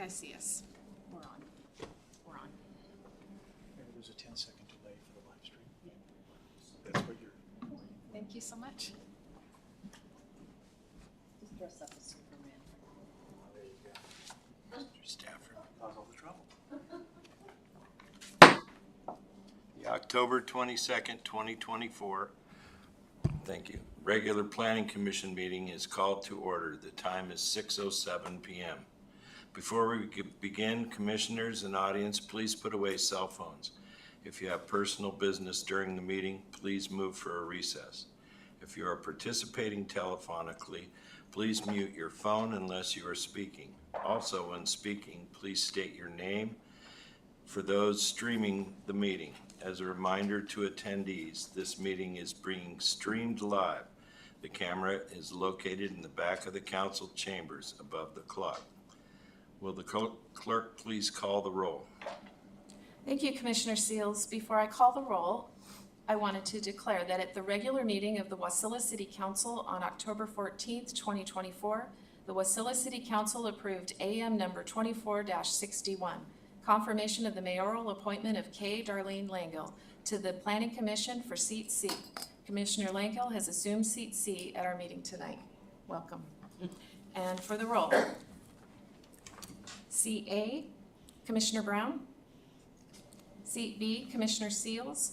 I see us. We're on. We're on. Maybe there's a 10-second delay for the live stream. That's what you're. Thank you so much. Just dress up as Superman. Oh, there you go. Mr. Stafford, cause all the trouble. The October 22nd, 2024, thank you, regular Planning Commission meeting is called to order. The time is 6:07 p.m. Before we begin, commissioners and audience, please put away cell phones. If you have personal business during the meeting, please move for a recess. If you are participating telephonically, please mute your phone unless you are speaking. Also, when speaking, please state your name for those streaming the meeting. As a reminder to attendees, this meeting is being streamed live. The camera is located in the back of the council chambers above the clock. Will the clerk please call the roll? Thank you, Commissioner Seals. Before I call the roll, I wanted to declare that at the regular meeting of the Wasilla City Council on October 14th, 2024, the Wasilla City Council approved AM number 24-61, confirmation of the mayoral appointment of K. Darlene Langill to the Planning Commission for Seat C. Commissioner Langill has assumed Seat C at our meeting tonight. Welcome. And for the roll, Seat A, Commissioner Brown. Seat B, Commissioner Seals.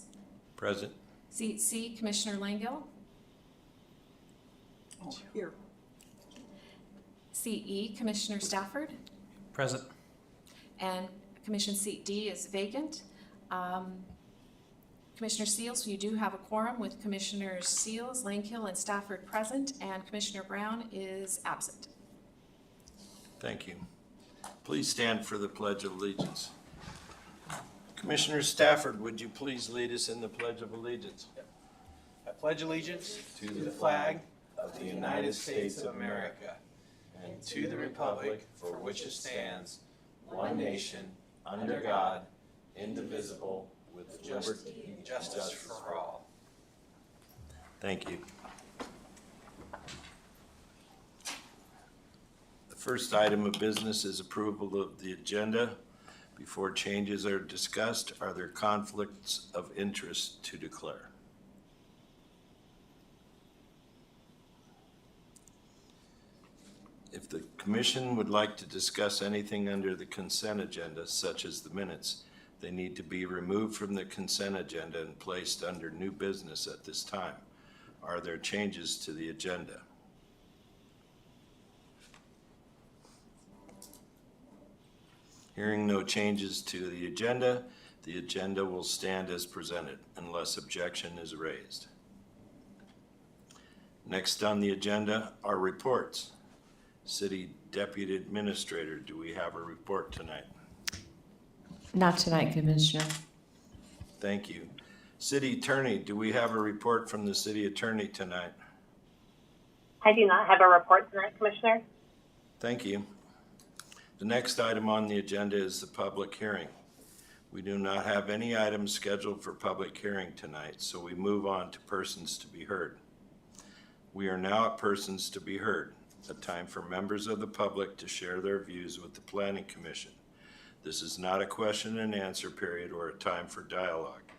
Present. Seat C, Commissioner Langill. Oh, here. Seat E, Commissioner Stafford. Present. And Commission Seat D is vacant. Commissioner Seals, you do have a quorum with Commissioners Seals, Langhill, and Stafford present, and Commissioner Brown is absent. Thank you. Please stand for the Pledge of Allegiance. Commissioner Stafford, would you please lead us in the Pledge of Allegiance? I pledge allegiance to the flag of the United States of America and to the republic for which it stands, one nation, under God, indivisible, with liberty and justice for all. Thank you. The first item of business is approval of the agenda. Before changes are discussed, are there conflicts of interest to declare? If the commission would like to discuss anything under the consent agenda, such as the minutes, they need to be removed from the consent agenda and placed under new business at this time. Are there changes to the agenda? Hearing no changes to the agenda will stand as presented unless objection is raised. Next on the agenda are reports. City Deputy Administrator, do we have a report tonight? Not tonight, Commissioner. Thank you. City Attorney, do we have a report from the City Attorney tonight? I do not have a report tonight, Commissioner. Thank you. The next item on the agenda is the public hearing. We do not have any items scheduled for public hearing tonight, so we move on to persons to be heard. We are now at persons to be heard, a time for members of the public to share their views with the Planning Commission. This is not a question and answer period or a time for dialogue.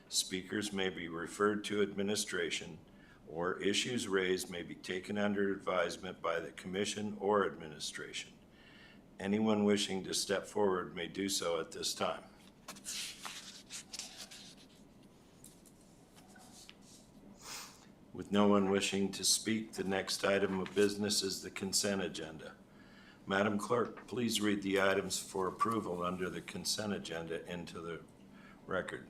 Speakers may be referred to administration, or issues raised may be taken under advisement by the Commission or administration. Anyone wishing to step forward may do so at this time. With no one wishing to speak, the next item of business is the consent agenda. Madam Clerk, please read the items for approval under the consent agenda into the record.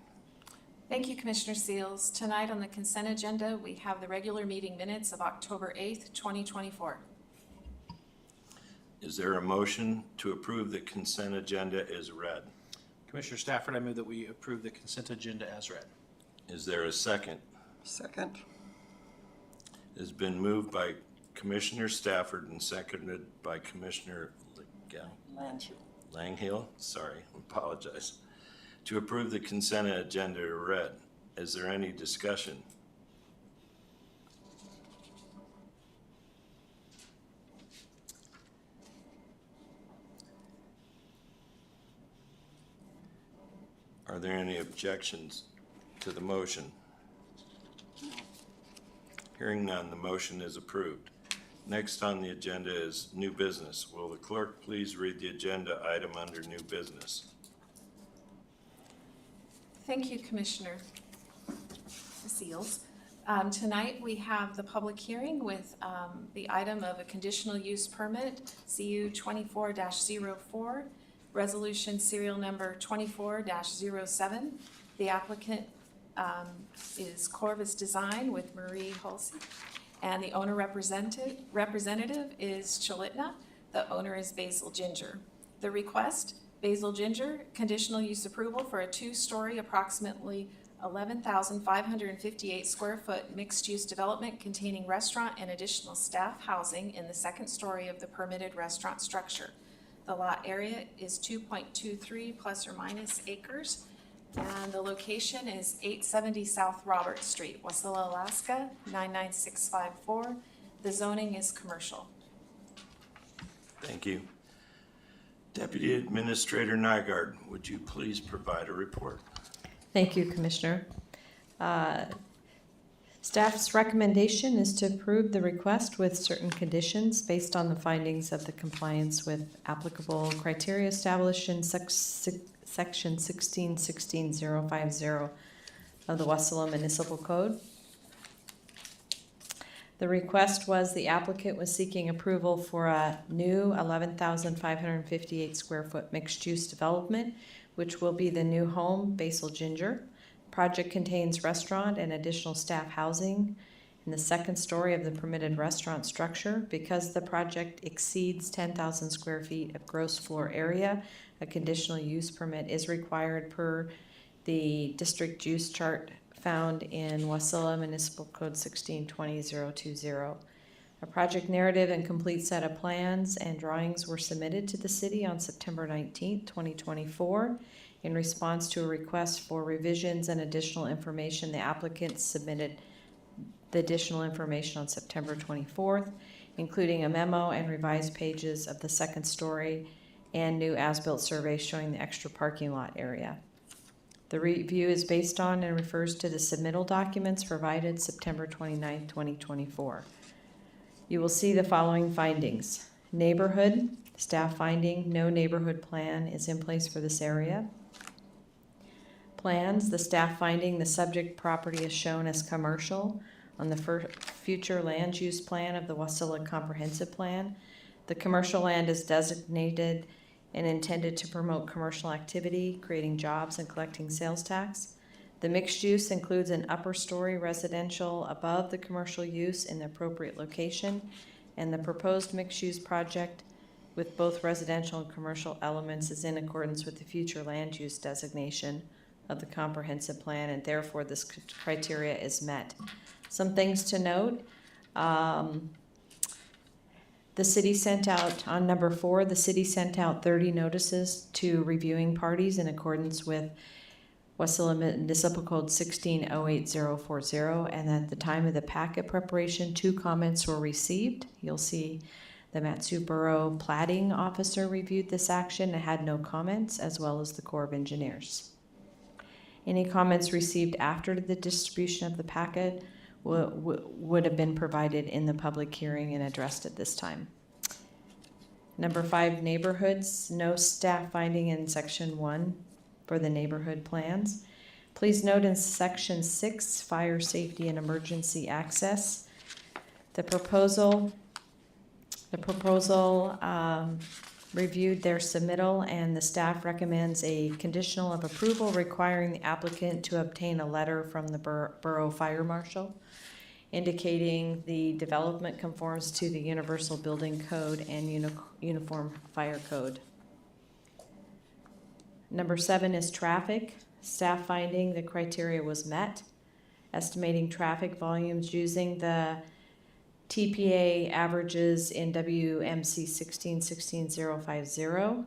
Thank you, Commissioner Seals. Tonight on the consent agenda, we have the regular meeting minutes of October 8th, 2024. Is there a motion to approve the consent agenda as read? Commissioner Stafford, I move that we approve the consent agenda as read. Is there a second? Second. It has been moved by Commissioner Stafford and seconded by Commissioner Langhill, sorry, apologize, to approve the consent agenda read. Is there any discussion? Are there any objections to the motion? Hearing none, the motion is approved. Next on the agenda is new business. Will the clerk please read the agenda item under new business? Thank you, Commissioner Seals. Tonight, we have the public hearing with the item of a conditional use permit, CU 24-04, resolution serial number 24-07. The applicant is Corvus Design with Marie Hulsey, and the owner representative is Cholitna. The owner is Basil Ginger. The request, Basil Ginger, conditional use approval for a two-story, approximately 11,558 square foot mixed-use development containing restaurant and additional staff housing in the second story of the permitted restaurant structure. The lot area is 2.23 plus or minus acres, and the location is 870 South Robert Street, Wasilla, Alaska, 99654. The zoning is commercial. Thank you. Deputy Administrator Nygard, would you please provide a report? Thank you, Commissioner. Staff's recommendation is to approve the request with certain conditions based on the findings of the compliance with applicable criteria established in section 16.16.050 of the Wasilla Municipal Code. The request was the applicant was seeking approval for a new 11,558 square foot mixed-use development, which will be the new home, Basil Ginger. Project contains restaurant and additional staff housing in the second story of the permitted restaurant structure. Because the project exceeds 10,000 square feet of gross floor area, a conditional use permit is required per the district use chart found in Wasilla Municipal Code 16.20.020. A project narrative and complete set of plans and drawings were submitted to the city on September 19th, 2024. In response to a request for revisions and additional information, the applicant submitted the additional information on September 24th, including a memo and revised pages of the second story and new as-built survey showing the extra parking lot area. The review is based on and refers to the submittal documents provided September 29th, 2024. You will see the following findings. Neighborhood, staff finding, no neighborhood plan is in place for this area. Plans, the staff finding the subject property is shown as commercial on the future land use plan of the Wasilla Comprehensive Plan. The commercial land is designated and intended to promote commercial activity, creating jobs and collecting sales tax. The mixed use includes an upper story residential above the commercial use in the appropriate location, and the proposed mixed use project with both residential and commercial elements is in accordance with the future land use designation of the comprehensive plan, and therefore this criteria is met. Some things to note. The city sent out, on number 4, the city sent out 30 notices to reviewing parties in accordance with Wasilla Municipal Code 16.08040, and at the time of the packet preparation, 2 comments were received. You'll see the Matsu Borough Plating Officer reviewed this action and had no comments, as well as the Corps of Engineers. Any comments received after the distribution of the packet would have been provided in the public hearing and addressed at this time. Number 5, neighborhoods, no staff finding in section 1 for the neighborhood plans. Please note in section 6, fire safety and emergency access, the proposal reviewed their submittal, and the staff recommends a conditional of approval requiring the applicant to obtain a letter from the Borough Fire Marshal indicating the development conforms to the Universal Building Code and Uniform Fire Code. Number 7 is traffic. Staff finding the criteria was met. Estimating traffic volumes using the TPA averages in WMC 16.16.050.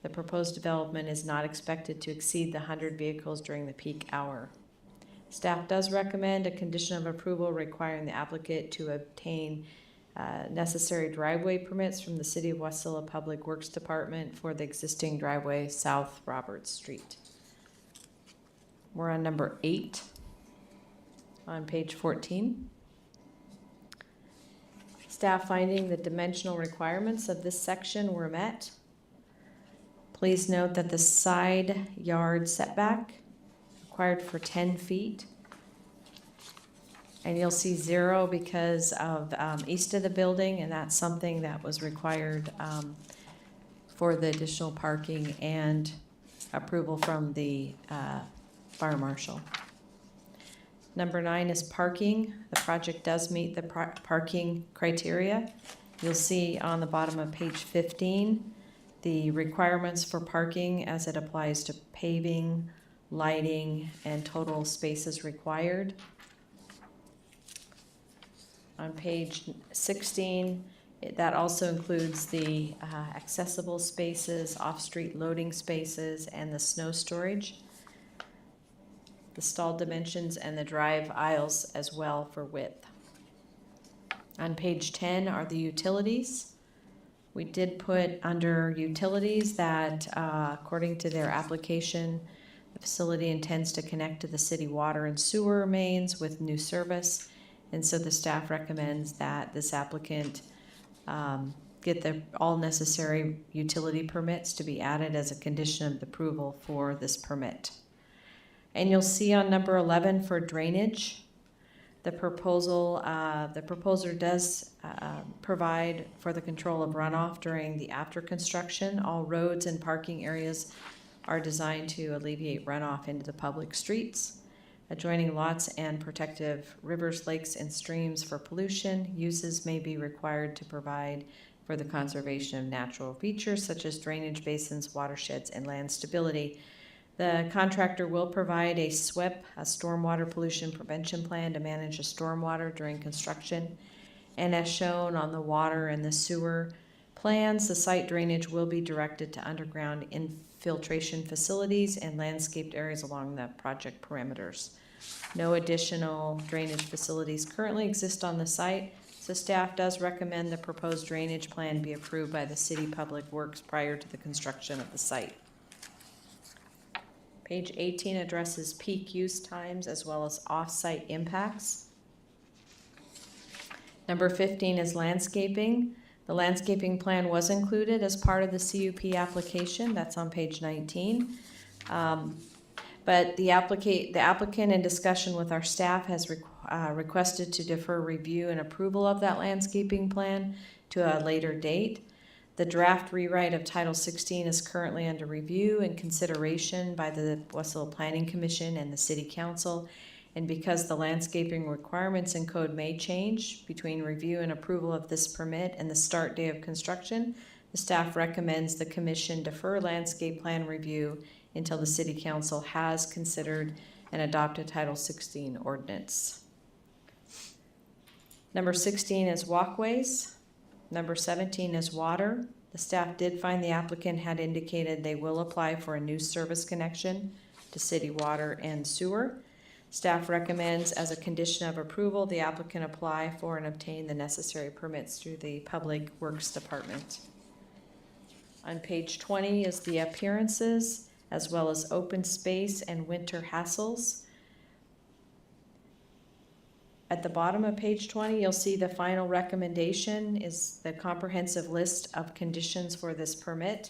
The proposed development is not expected to exceed the 100 vehicles during the peak hour. Staff does recommend a condition of approval requiring the applicant to obtain necessary driveway permits from the City of Wasilla Public Works Department for the existing driveway South Roberts Street. We're on number 8 on page 14. Staff finding the dimensional requirements of this section were met. Please note that the side yard setback required for 10 feet. And you'll see 0 because of east of the building, and that's something that was required for the additional parking and approval from the fire marshal. Number 9 is parking. The project does meet the parking criteria. You'll see on the bottom of page 15 the requirements for parking as it applies to paving, lighting, and total spaces required. On page 16, that also includes the accessible spaces, off-street loading spaces, and the snow storage, the stall dimensions, and the drive aisles as well for width. On page 10 are the utilities. We did put under utilities that according to their application, the facility intends to connect to the city water and sewer mains with new service. And so the staff recommends that this applicant get all necessary utility permits to be added as a condition of the approval for this permit. And you'll see on number 11 for drainage, the proposer does provide for the control of runoff during the after construction. All roads and parking areas are designed to alleviate runoff into the public streets. Adjoining lots and protective rivers, lakes, and streams for pollution uses may be required to provide for the conservation of natural features such as drainage basins, watersheds, and land stability. The contractor will provide a SWIP, a stormwater pollution prevention plan, to manage the stormwater during construction. And as shown on the water and the sewer plans, the site drainage will be directed to underground infiltration facilities and landscaped areas along the project perimeters. No additional drainage facilities currently exist on the site, so staff does recommend the proposed drainage plan be approved by the City Public Works prior to the construction of the site. Page 18 addresses peak use times as well as off-site impacts. Number 15 is landscaping. The landscaping plan was included as part of the CUP application. That's on page 19. But the applicant in discussion with our staff has requested to defer review and approval of that landscaping plan to a later date. The draft rewrite of Title 16 is currently under review and consideration by the Wasilla Planning Commission and the City Council. And because the landscaping requirements in code may change between review and approval of this permit and the start day of construction, the staff recommends the Commission defer landscape plan review until the City Council has considered and adopted Title 16 ordinance. Number 16 is walkways. Number 17 is water. The staff did find the applicant had indicated they will apply for a new service connection to city water and sewer. Staff recommends as a condition of approval, the applicant apply for and obtain the necessary permits through the Public Works Department. On page 20 is the appearances as well as open space and winter hassles. At the bottom of page 20, you'll see the final recommendation is the comprehensive list of conditions for this permit.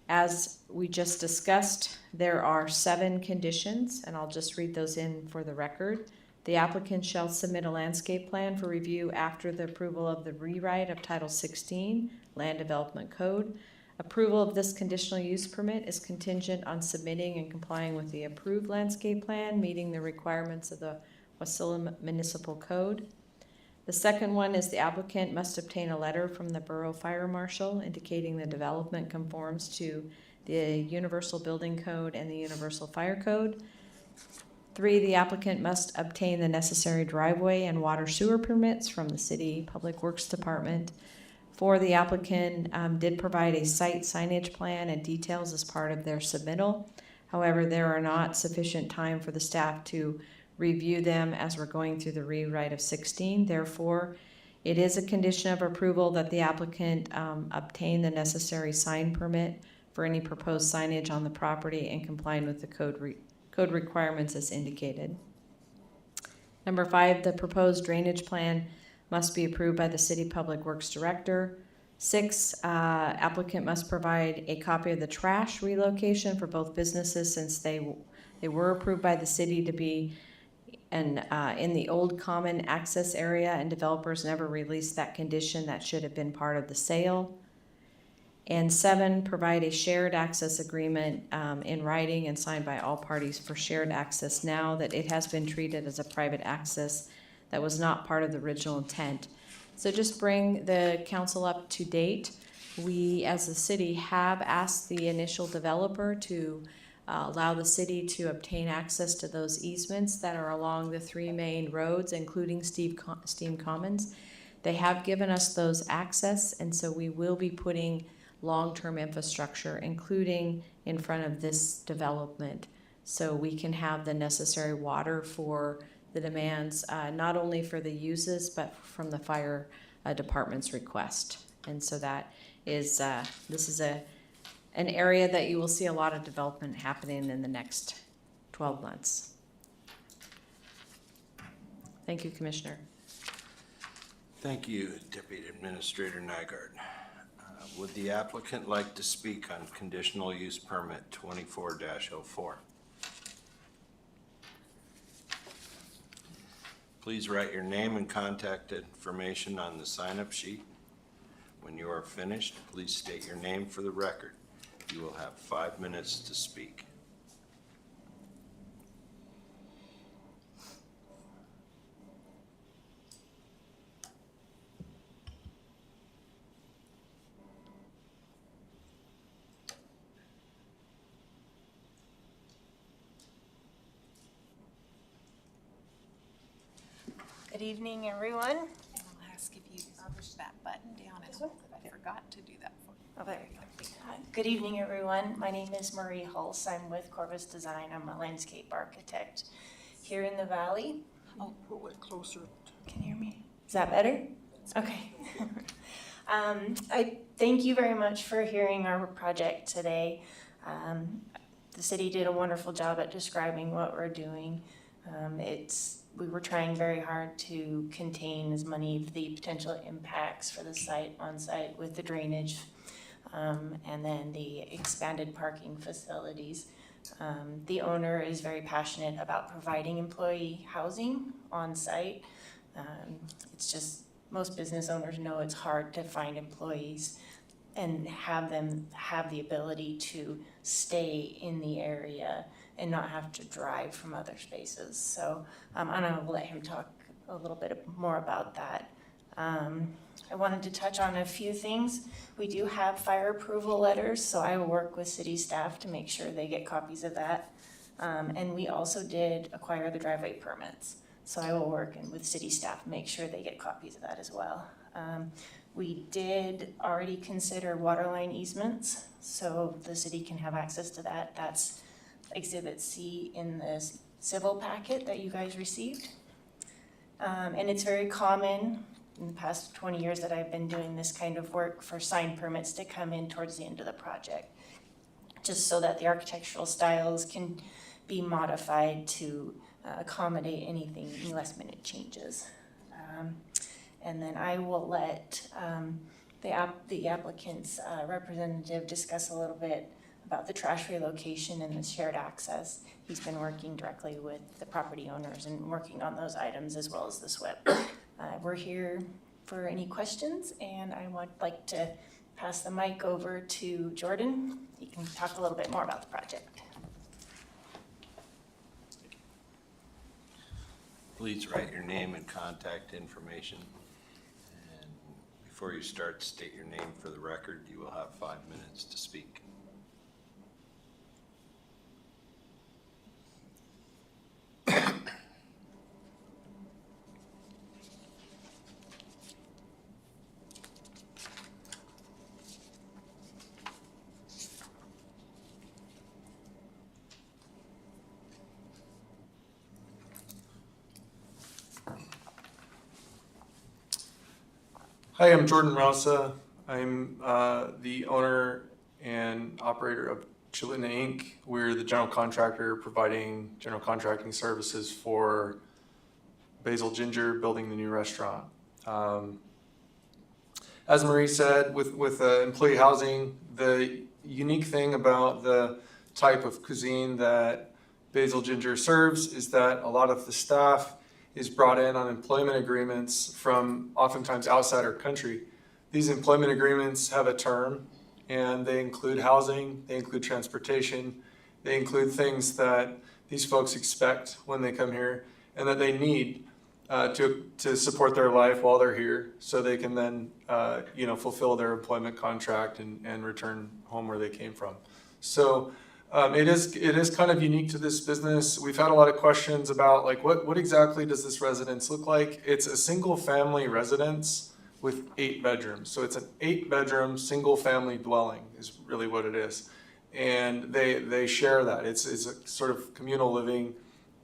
As we just discussed, there are 7 conditions, and I'll just read those in for the record. The applicant shall submit a landscape plan for review after the approval of the rewrite of Title 16, Land Development Code. Approval of this conditional use permit is contingent on submitting and complying with the approved landscape plan, meeting the requirements of the Wasilla Municipal Code. The second one is the applicant must obtain a letter from the Borough Fire Marshal indicating the development conforms to the Universal Building Code and the Universal Fire Code. 3, the applicant must obtain the necessary driveway and water sewer permits from the City Public Works Department. 4, the applicant did provide a site signage plan and details as part of their submittal. However, there are not sufficient time for the staff to review them as we're going through the rewrite of 16. Therefore, it is a condition of approval that the applicant obtain the necessary sign permit for any proposed signage on the property and complying with the code code requirements as indicated. Number 5, the proposed drainage plan must be approved by the City Public Works Director. 6, applicant must provide a copy of the trash relocation for both businesses since they were approved by the city to be in the old common access area, and developers never released that condition that should have been part of the sale. And 7, provide a shared access agreement in writing and signed by all parties for shared access now that it has been treated as a private access that was not part of the original intent. So just bring the council up to date. We, as a city, have asked the initial developer to allow the city to obtain access to those easements that are along the 3 main roads, including Steam Commons. They have given us those access, and so we will be putting long-term infrastructure, including in front of this development, so we can have the necessary water for the demands, not only for the uses, but from the fire department's request. And so that is, this is an area that you will see a lot of development happening in the next 12 months. Thank you, Commissioner. Thank you, Deputy Administrator Nygard. Would the applicant like to speak on conditional use permit 24-04? Please write your name and contact information on the sign-up sheet. When you are finished, please state your name for the record. You will have 5 minutes to speak. Good evening, everyone. And I'll ask if you push that button down and hold it. I forgot to do that for you. Oh, there you go. Good evening, everyone. My name is Marie Hulse. I'm with Corvus Design. I'm a landscape architect here in the valley. Oh, pull it closer. Can you hear me? Is that better? Okay. I thank you very much for hearing our project today. The city did a wonderful job at describing what we're doing. We were trying very hard to contain as many of the potential impacts for the site on site with the drainage and then the expanded parking facilities. The owner is very passionate about providing employee housing on site. It's just, most business owners know it's hard to find employees and have them have the ability to stay in the area and not have to drive from other spaces. So, and I will let him talk a little bit more about that. I wanted to touch on a few things. We do have fire approval letters, so I will work with city staff to make sure they get copies of that. And we also did acquire the driveway permits. So I will work with city staff to make sure they get copies of that as well. We did already consider waterline easements, so the city can have access to that. That's Exhibit C in the civil packet that you guys received. And it's very common in the past 20 years that I've been doing this kind of work for sign permits to come in towards the end of the project, just so that the architectural styles can be modified to accommodate anything, last minute changes. And then I will let the applicant's representative discuss a little bit about the trash relocation and the shared access. He's been working directly with the property owners and working on those items as well as the SWIP. We're here for any questions, and I would like to pass the mic over to Jordan. He can talk a little bit more about the project. Please write your name and contact information. And before you start, state your name for the record. You will have 5 minutes to speak. Hi, I'm Jordan Rausa. I'm the owner and operator of Chilina Inc. We're the general contractor providing general contracting services for Basil Ginger building the new restaurant. As Marie said, with employee housing, the unique thing about the type of cuisine that Basil Ginger serves is that a lot of the staff is brought in on employment agreements from oftentimes outside our country. These employment agreements have a term, and they include housing, they include transportation, they include things that these folks expect when they come here and that they need to support their life while they're here, so they can then fulfill their employment contract and return home where they came from. So it is kind of unique to this business. We've had a lot of questions about like what exactly does this residence look like? It's a single family residence with 8 bedrooms. So it's an 8-bedroom single family dwelling is really what it is. And they share that. It's a sort of communal living,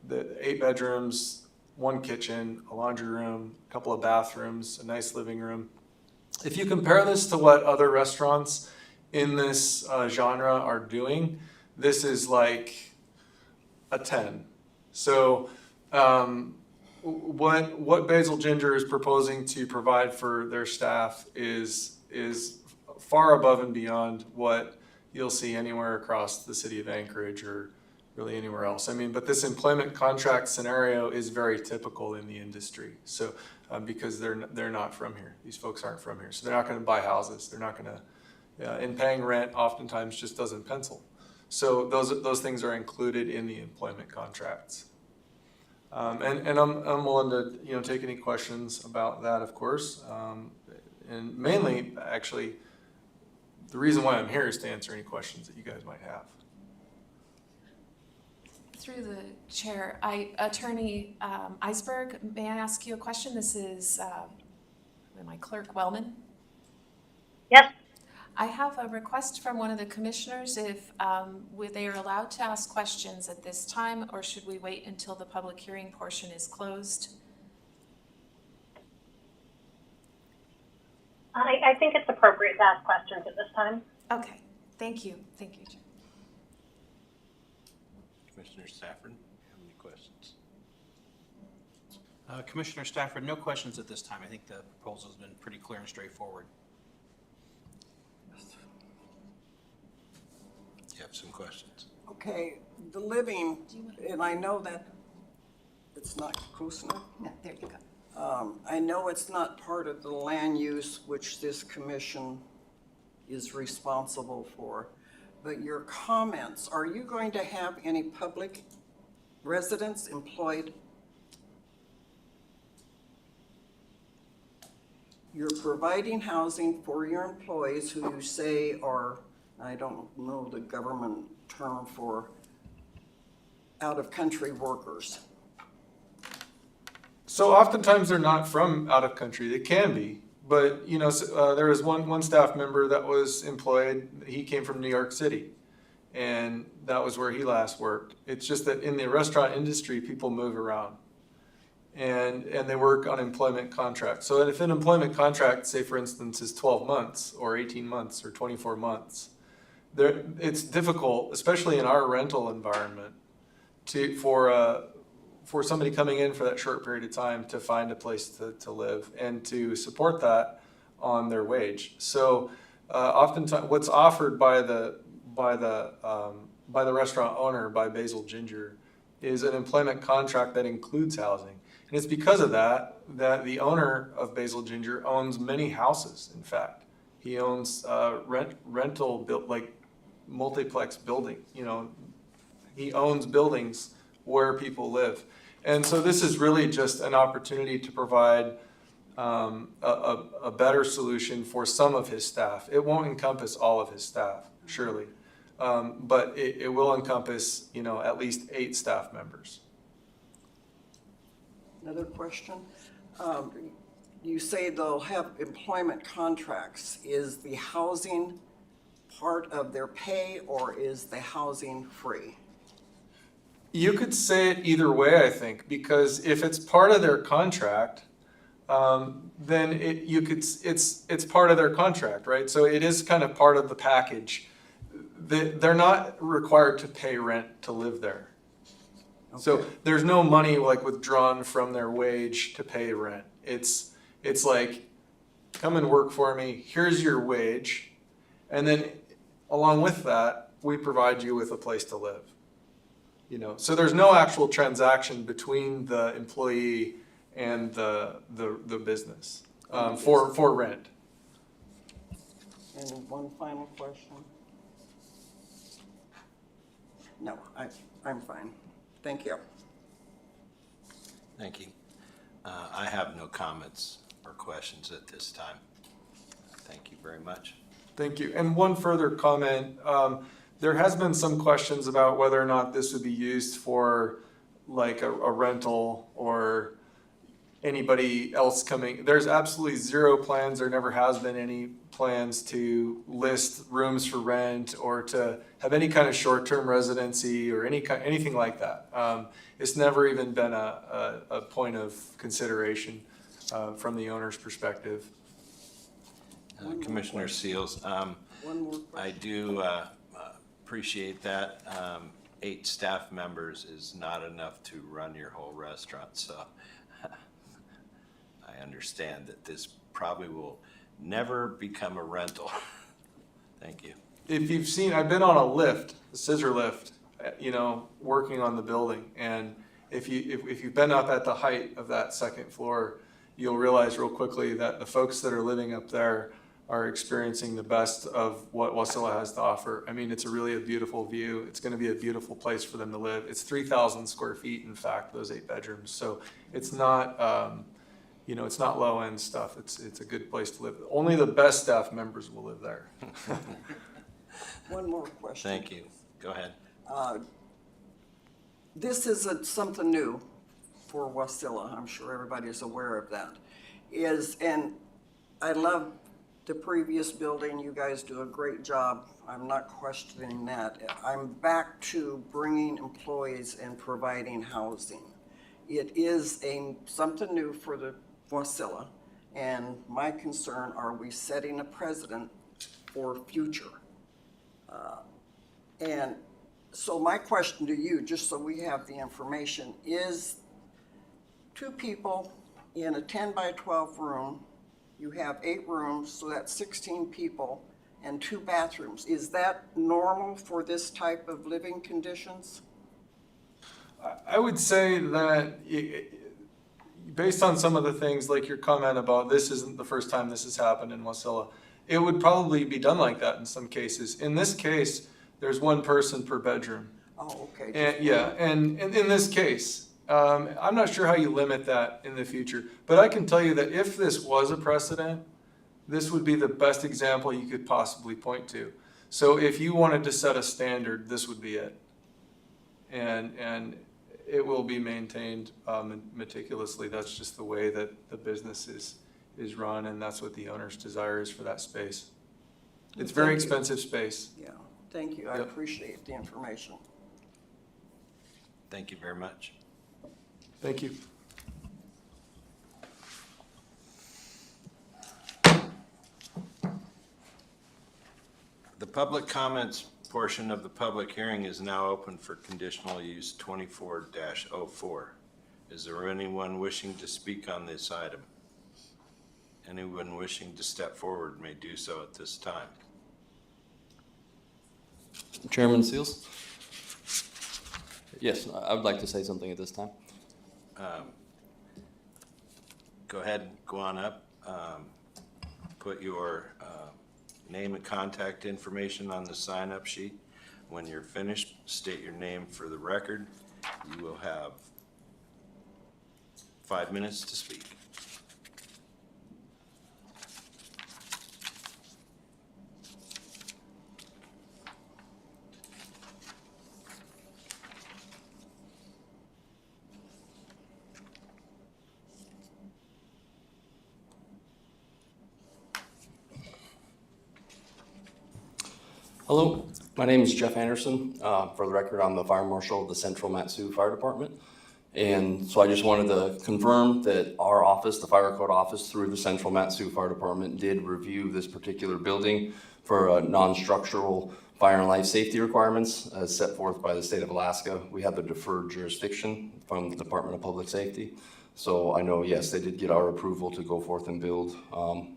the 8 bedrooms, 1 kitchen, a laundry room, a couple of bathrooms, a nice living room. If you compare this to what other restaurants in this genre are doing, this is like a 10. So what Basil Ginger is proposing to provide for their staff is far above and beyond what you'll see anywhere across the city of Anchorage or really anywhere else. I mean, but this employment contract scenario is very typical in the industry. So because they're not from here, these folks aren't from here, so they're not going to buy houses. They're not going to, and paying rent oftentimes just doesn't pencil. So those things are included in the employment contracts. And I'm willing to take any questions about that, of course. And mainly, actually, the reason why I'm here is to answer any questions that you guys might have. Through the chair, Attorney Eisberg, may I ask you a question? This is my Clerk Wellman. Yes. I have a request from one of the commissioners if they are allowed to ask questions at this time, or should we wait until the public hearing portion is closed? I think it's appropriate to ask questions at this time. Okay, thank you. Thank you, Chair. Commissioner Stafford, have any questions? Commissioner Stafford, no questions at this time. I think the proposal's been pretty clear and straightforward. You have some questions? Okay, the living, and I know that it's not Kusna. No, there you go. I know it's not part of the land use which this commission is responsible for, but your comments, are you going to have any public residents employed? You're providing housing for your employees who you say are, I don't know the government term for out-of-country workers. So oftentimes they're not from out of country. They can be, but there was one staff member that was employed. He came from New York City, and that was where he last worked. It's just that in the restaurant industry, people move around, and they work on employment contracts. So if an employment contract, say for instance, is 12 months or 18 months or 24 months, it's difficult, especially in our rental environment, for somebody coming in for that short period of time to find a place to live and to support that on their wage. So oftentimes what's offered by the restaurant owner, by Basil Ginger, is an employment contract that includes housing. And it's because of that the owner of Basil Ginger owns many houses, in fact. He owns rental like multiplex building, he owns buildings where people live. And so this is really just an opportunity to provide a better solution for some of his staff. It won't encompass all of his staff, surely, but it will encompass, at least 8 staff members. Another question. You say they'll have employment contracts. Is the housing part of their pay, or is the housing free? You could say it either way, I think, because if it's part of their contract, then it's part of their contract, right? So it is kind of part of the package. they're not required to pay rent to live there. So there's no money like withdrawn from their wage to pay rent. It's like, come and work for me, here's your wage, and then along with that, we provide you with a place to live. You know, so there's no actual transaction between the employee and the business for rent. And one final question? No, I'm fine. Thank you. Thank you. I have no comments or questions at this time. Thank you very much. Thank you. And one further comment, there has been some questions about whether or not this would be used for like a rental or anybody else coming. There's absolutely zero plans, there never has been any plans to list rooms for rent or to have any kind of short-term residency or anything like that. It's never even been a point of consideration from the owner's perspective. Commissioner Seals, One more question. I do appreciate that. 8 staff members is not enough to run your whole restaurant, so I understand that this probably will never become a rental. Thank you. If you've seen, I've been on a lift, a scissor lift, you know, working on the building. And if you've been up at the height of that second floor, you'll realize real quickly that the folks that are living up there are experiencing the best of what Wasilla has to offer. I mean, it's really a beautiful view. It's going to be a beautiful place for them to live. It's 3,000 square feet, in fact, those 8 bedrooms. So it's not, you know, it's not low-end stuff. It's a good place to live. Only the best staff members will live there. One more question. Thank you. Go ahead. This is something new for Wasilla. I'm sure everybody is aware of that. And I love the previous building. You guys do a great job. I'm not questioning that. I'm back to bringing employees and providing housing. It is something new for the Wasilla, and my concern, are we setting a precedent for future? And so my question to you, just so we have the information, is 2 people in a 10 by 12 room, you have 8 rooms, so that's 16 people and 2 bathrooms. Is that normal for this type of living conditions? I would say that based on some of the things, like your comment about this isn't the first time this has happened in Wasilla, it would probably be done like that in some cases. In this case, there's 1 person per bedroom. Oh, okay. And yeah, and in this case, I'm not sure how you limit that in the future, but I can tell you that if this was a precedent, this would be the best example you could possibly point to. So if you wanted to set a standard, this would be it. And it will be maintained meticulously. That's just the way that the business is run, and that's what the owner's desire is for that space. It's very expensive space. Yeah, thank you. I Yep. appreciate the information. Thank you very much. Thank you. The public comments portion of the public hearing is now open for conditional use 24-04. Is there anyone wishing to speak on this item? Anyone wishing to step forward may do so at this time. Chairman Seals? Yes, I would like to say something at this time. Go ahead, go on up. Put your name and contact information on the sign-up sheet. When you're finished, state your name for the record. You will have 5 minutes to speak. Hello, my name is Jeff Anderson. For the record, I'm the fire marshal of the Central Matsu Fire Department. And so I just wanted to confirm that our office, the Fire Code Office, through the Central Matsu Fire Department, did review this particular building for a non-structural fire and life safety requirements as set forth by the state of Alaska. We have the deferred jurisdiction from the Department of Public Safety. So I know, yes, they did get our approval to go forth and build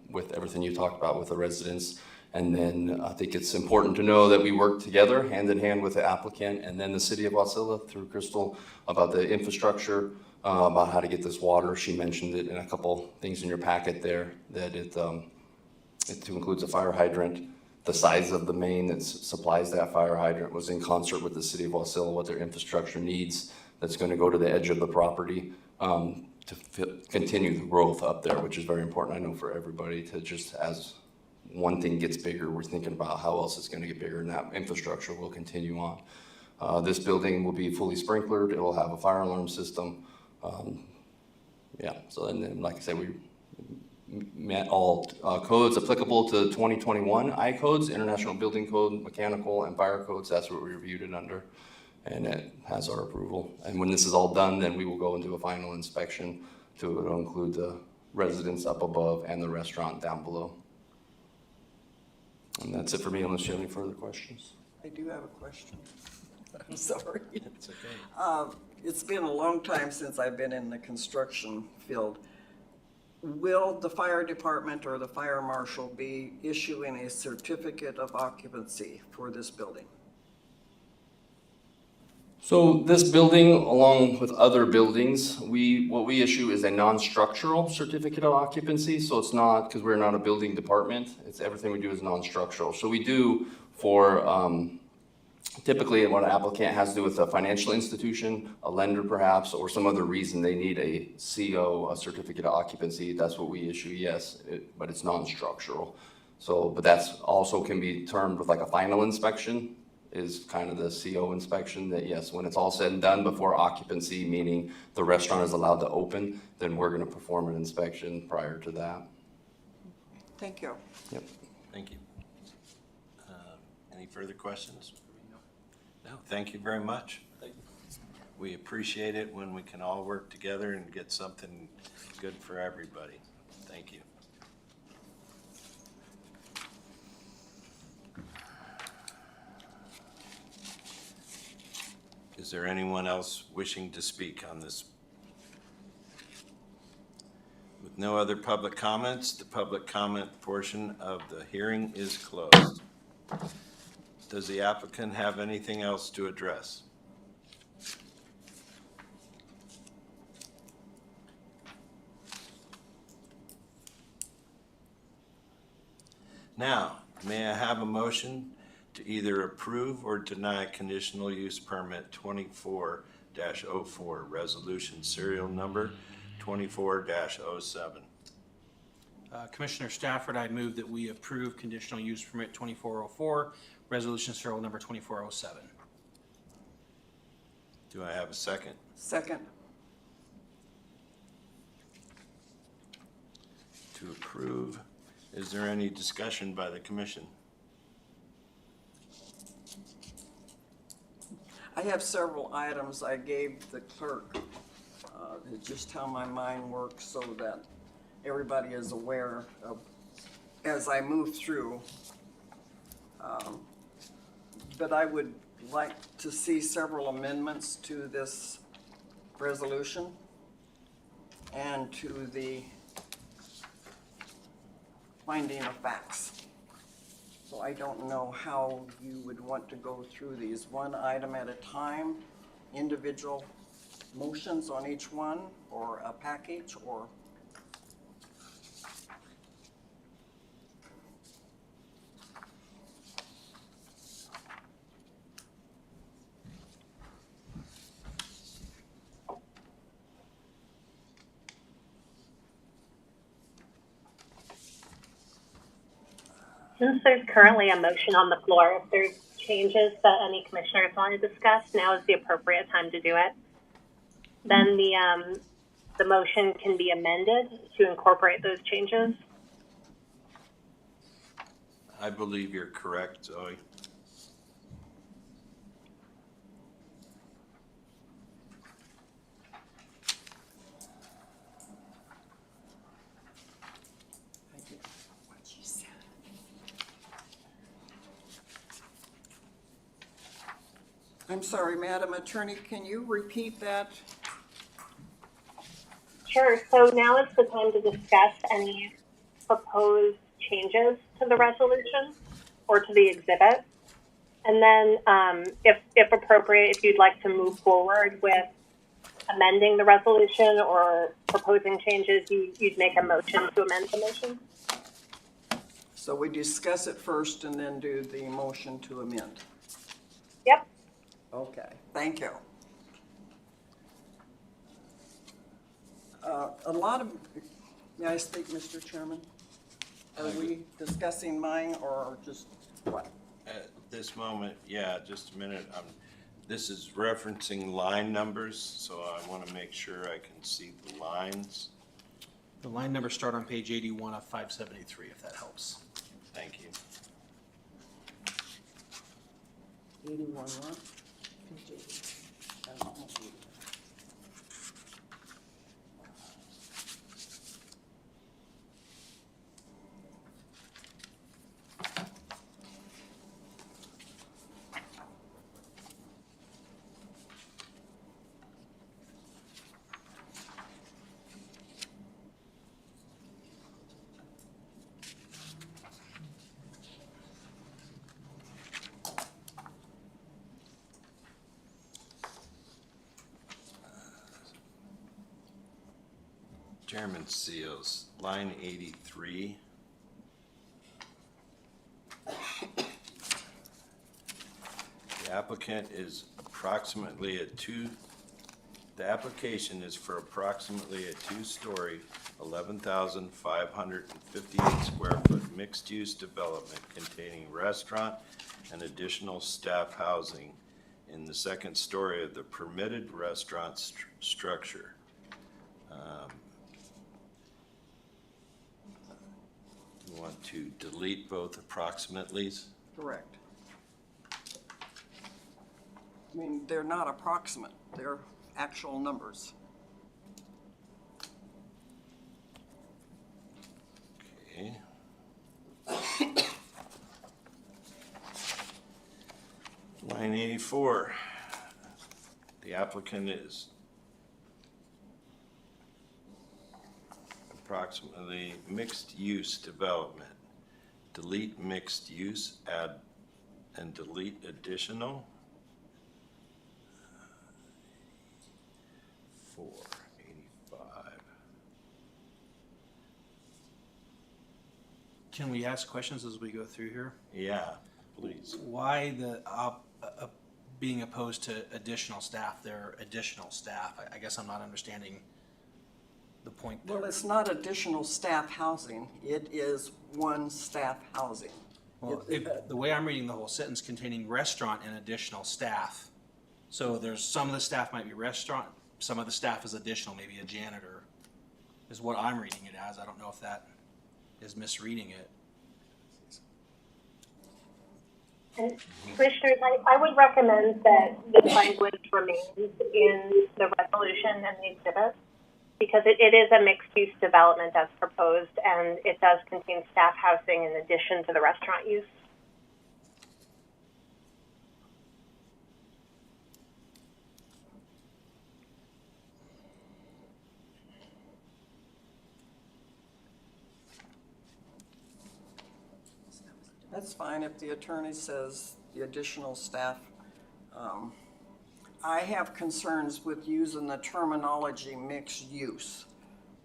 with everything you talked about with the residents. And then I think it's important to know that we work together hand in hand with the applicant and then the city of Wasilla through Crystal about the infrastructure, about how to get this water. She mentioned it in a couple things in your packet there, that it includes a fire hydrant. The size of the main that supplies that fire hydrant was in concert with the city of Wasilla, what their infrastructure needs that's going to go to the edge of the property to continue the growth up there, which is very important, I know, for everybody to just, as one thing gets bigger, we're thinking about how else it's going to get bigger, and that infrastructure will continue on. This building will be fully sprinklered. It will have a fire alarm system. Yeah, so and then, like I said, we met all codes applicable to 2021 I-codes, International Building Code, Mechanical, and Fire Codes. That's what we reviewed it under, and it has our approval. And when this is all done, then we will go into a final inspection to include the residents up above and the restaurant down below. And that's it for me, unless you have any further questions. I do have a question. I'm sorry. It's okay. It's been a long time since I've been in the construction field. Will the fire department or the fire marshal be issuing a certificate of occupancy for this building? So this building, along with other buildings, what we issue is a non-structural certificate of occupancy. So it's not, because we're not a building department, it's everything we do is non-structural. So we do for, typically what an applicant has to do with a financial institution, a lender perhaps, or some other reason they need a CO, a certificate of occupancy, that's what we issue, yes, but it's non-structural. So, but that's also can be termed with like a final inspection, is kind of the CO inspection, that yes, when it's all said and done before occupancy, meaning the restaurant is allowed to open, then we're going to perform an inspection prior to that. Thank you. Yep. Thank you. Any further questions? No, thank you very much. We appreciate it when we can all work together and get something good for everybody. Thank you. Is there anyone else wishing to speak on this? With no other public comments, the public comment portion of the hearing is closed. Does the applicant have anything else to address? Now, may I have a motion to either approve or deny conditional use permit 24-04, resolution serial number 24-07? Commissioner Stafford, I move that we approve conditional use permit 2404, resolution serial number 2407. Do I have a second? Second. To approve. Is there any discussion by the commission? I have several items I gave the clerk, just how my mind works so that everybody is aware of as I move through. But I would like to see several amendments to this resolution and to the finding of facts. So I don't know how you would want to go through these one item at a time, individual motions on each one, or a package, or Since there's currently a motion on the floor, if there's changes that any commissioners want to discuss, now is the appropriate time to do it. Then the motion can be amended to incorporate those changes. I believe you're correct, Zoe. I'm sorry, Madam Attorney, can you repeat that? Sure. So now is the time to discuss any proposed changes to the resolution or to the exhibit. And then if appropriate, if you'd like to move forward with amending the resolution or proposing changes, you'd make a motion to amend the motion. So we discuss it first and then do the motion to amend. Yep. Okay, thank you. A lot of, may I speak, Mr. Chairman? Are we discussing mine or just what? At this moment, yeah, just a minute. This is referencing line numbers, so I want to make sure I can see the lines. The line numbers start on page 81 of 573, if that helps. Thank you. 81, what? I don't know. Chairman Seals, line 83. The applicant is approximately the application is for approximately a two-story, 11,558 square foot mixed-use development containing restaurant and additional staff housing in the second story of the permitted restaurant structure. You want to delete both approximatelys? Correct. I mean, they're not approximate, they're actual numbers. Okay. Line 84, the applicant is approximately mixed-use development. Delete mixed use, add, and delete additional. 485. Can we ask questions as we go through here? Yeah, please. Why the being opposed to additional staff? They're additional staff. I guess I'm not understanding the point there. Well, it's not additional staff housing, it is one staff housing. Well, the way I'm reading the whole sentence, containing restaurant and additional staff. So there's some of the staff might be restaurant, some of the staff is additional, maybe a janitor, is what I'm reading it as. I don't know if that is misreading it. And Commissioners, I would recommend that this language remains in the resolution and the exhibit, because it is a mixed-use development as proposed, and it does contain staff housing in addition to the restaurant use. That's fine if the attorney says the additional staff. I have concerns with using the terminology mixed use,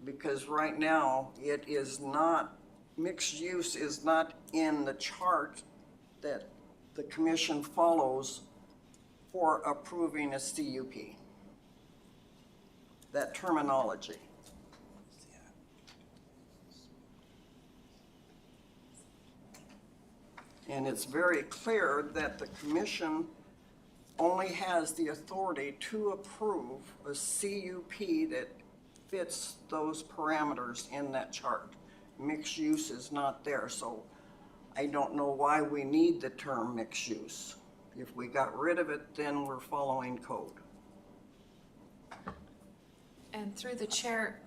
because right now it is not, mixed use is not in the chart that the commission follows for approving a CUP. That terminology. And it's very clear that the commission only has the authority to approve a CUP that fits those parameters in that chart. Mixed use is not there, so I don't know why we need the term mixed use. If we got rid of it, then we're following code. And through the chair,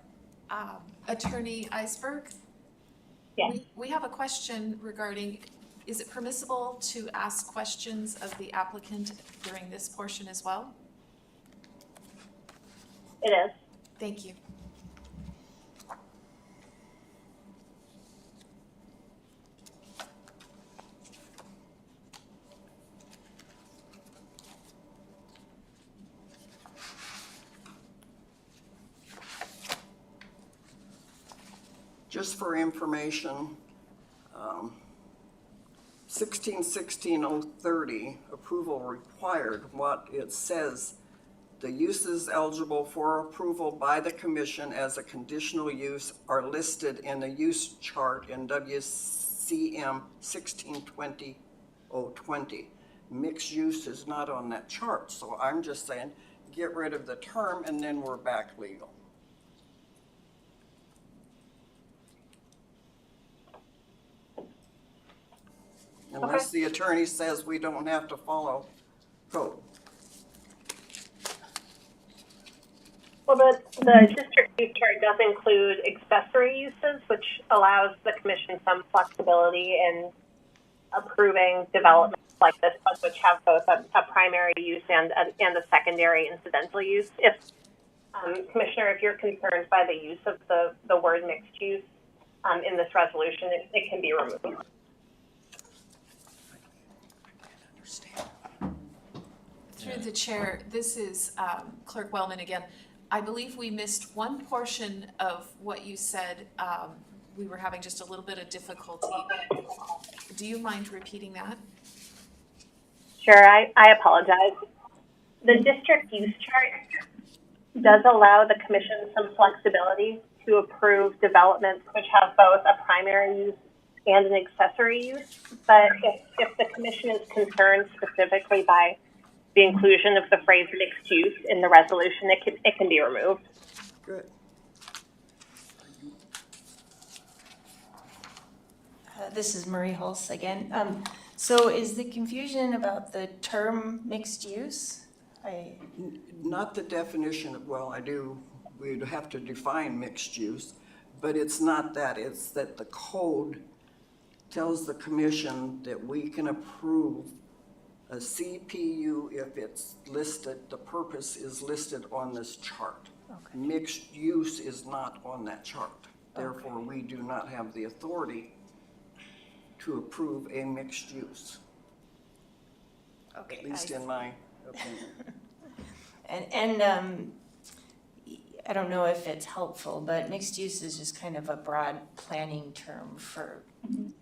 Attorney Eisberg? Yes. We have a question regarding, Is it permissible to ask questions of the applicant during this portion as well? It is. Thank you. Just for information, 1616-030, approval required, what it says, the uses eligible for approval by the commission as a conditional use are listed in the use chart in WCM 1620-020. Mixed use is not on that chart, so I'm just saying, get rid of the term and then we're back legal. Unless the attorney says we don't have to follow code. Well, the district use chart does include accessory uses, which allows the commission some flexibility in approving developments like this, which have both a primary use and a secondary incidental use. If, Commissioner, if you're concerned by the use of the word mixed use in this resolution, it can be removed. Through the chair, this is Clerk Wellman again. I believe we missed one portion of what you said. We were having just a little bit of difficulty. Do you mind repeating that? Sure, I apologize. The district use chart does allow the commission some flexibility to approve developments which have both a primary use and an accessory use. But if the commission is concerned specifically by the inclusion of the phrase mixed use in the resolution, it can be removed. Good. This is Marie Hulse again. So is the confusion about the term mixed use? Not the definition of, well, we'd have to define mixed use, but it's not that. It's that the code tells the commission that we can approve a CPU if it's listed, the purpose is listed on this chart. Okay. Mixed use is not on that chart. Therefore, we do not have the authority to approve a mixed use. Okay. At least in my opinion. And I don't know if it's helpful, but mixed use is just kind of a broad planning term for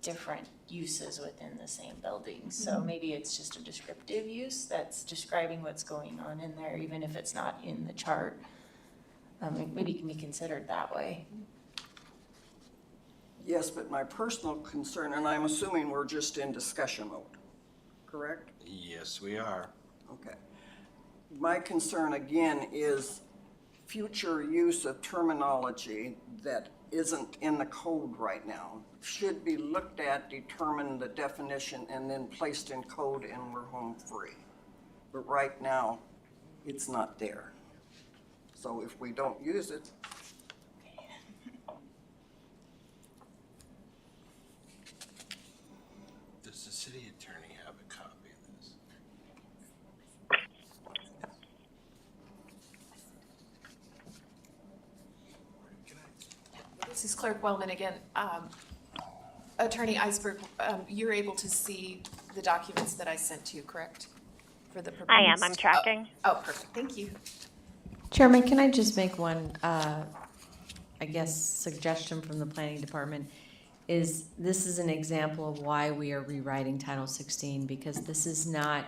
different uses within the same building. So maybe it's just a descriptive use that's describing what's going on in there, even if it's not in the chart. Maybe it can be considered that way. Yes, but my personal concern, and I'm assuming we're just in discussion mode, correct? Yes, we are. Okay. My concern again is future use of terminology that isn't in the code right now should be looked at, determine the definition, and then placed in code and we're home free. But right now, it's not there. So if we don't use it, Does the city attorney have a copy of this? This is Clerk Wellman again. Attorney Eisberg, you're able to see the documents that I sent to you, correct? For the proposed. I am. I'm tracking. Oh, perfect. Thank you. Chairman, can I just make one, I guess, suggestion from the planning department? This is an example of why we are rewriting Title 16, because this is not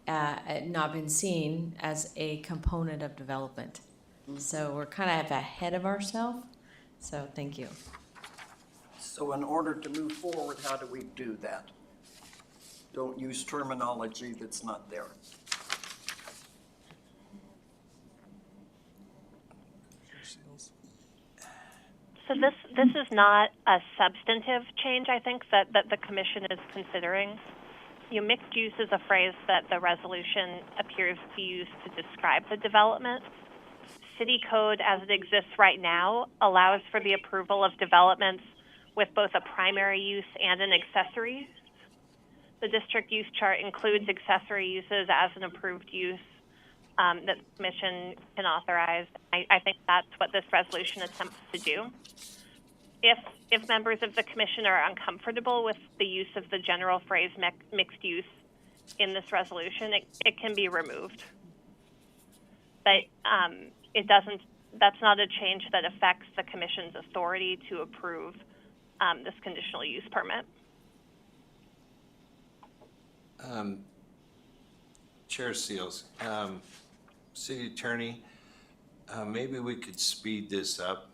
been seen as a component of development. So we're kind of ahead of ourselves. So thank you. so in order to move forward, how do we do that? Don't use terminology that's not there. So this is not a substantive change, I think, that the commission is considering. Mixed use is a phrase that the resolution appears to use to describe the development. City code as it exists right now allows for the approval of developments with both a primary use and an accessory the district use chart includes accessory uses as an approved use that the commission can authorize. I think that's what this resolution attempts to do. If members of the commission are uncomfortable with the use of the general phrase mixed use in this resolution, it can be removed. But it doesn't, that's not a change that affects the commission's authority to approve this conditional use permit. Chair Seals, City Attorney, maybe we could speed this up.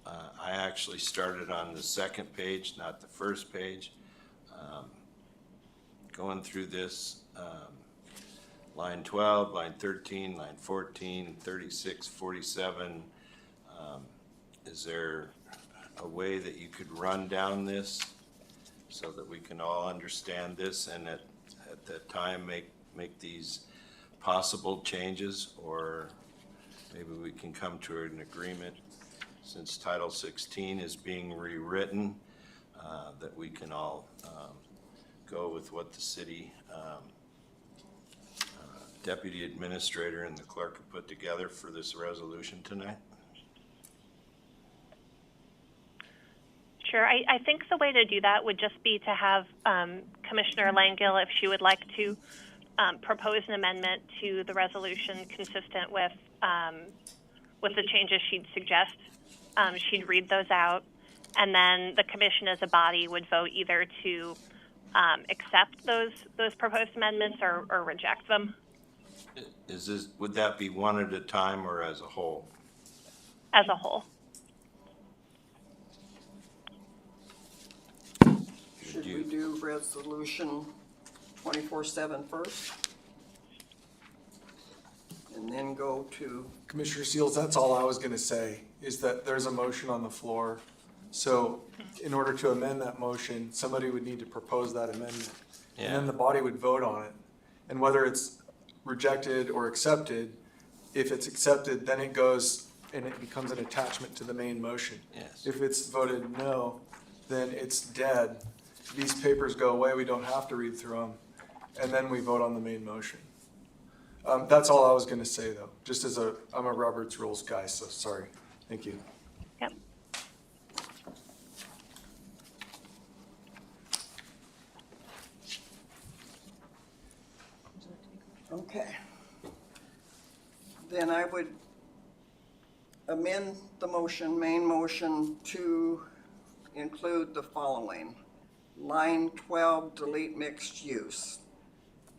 I actually started on the second page, not the first page. Going through this, line 12, line 13, line 14, 36, 47. Is there a way that you could run down this so that we can all understand this and at that time make these possible changes? Or maybe we can come to an agreement, since Title 16 is being rewritten, that we can all go with what the city Deputy Administrator and the clerk have put together for this resolution tonight. Sure. I think the way to do that would just be to have Commissioner Langill, if she would like to, propose an amendment to the resolution consistent with the changes she'd suggest. She'd read those out, and then the commission as a body would vote either to accept those proposed amendments or reject them. Would that be one at a time or as a whole? As a whole. Should we do resolution 24/7 first? And then go to, Commissioner Seals, that's all I was gonna say, is that there's a motion on the floor. So in order to amend that motion, somebody would need to propose that amendment. And then the body would vote on it. And whether it's rejected or accepted, if it's accepted, then it goes and it becomes an attachment to the main motion. Yes. If it's voted no, then it's dead. These papers go away, we don't have to read through them, and then we vote on the main motion. That's all I was gonna say though, just as I'm a Robert's Rules guy, so sorry. Thank you. Yep. okay. Then I would amend the motion, main motion, to include the following. Line 12, delete mixed use.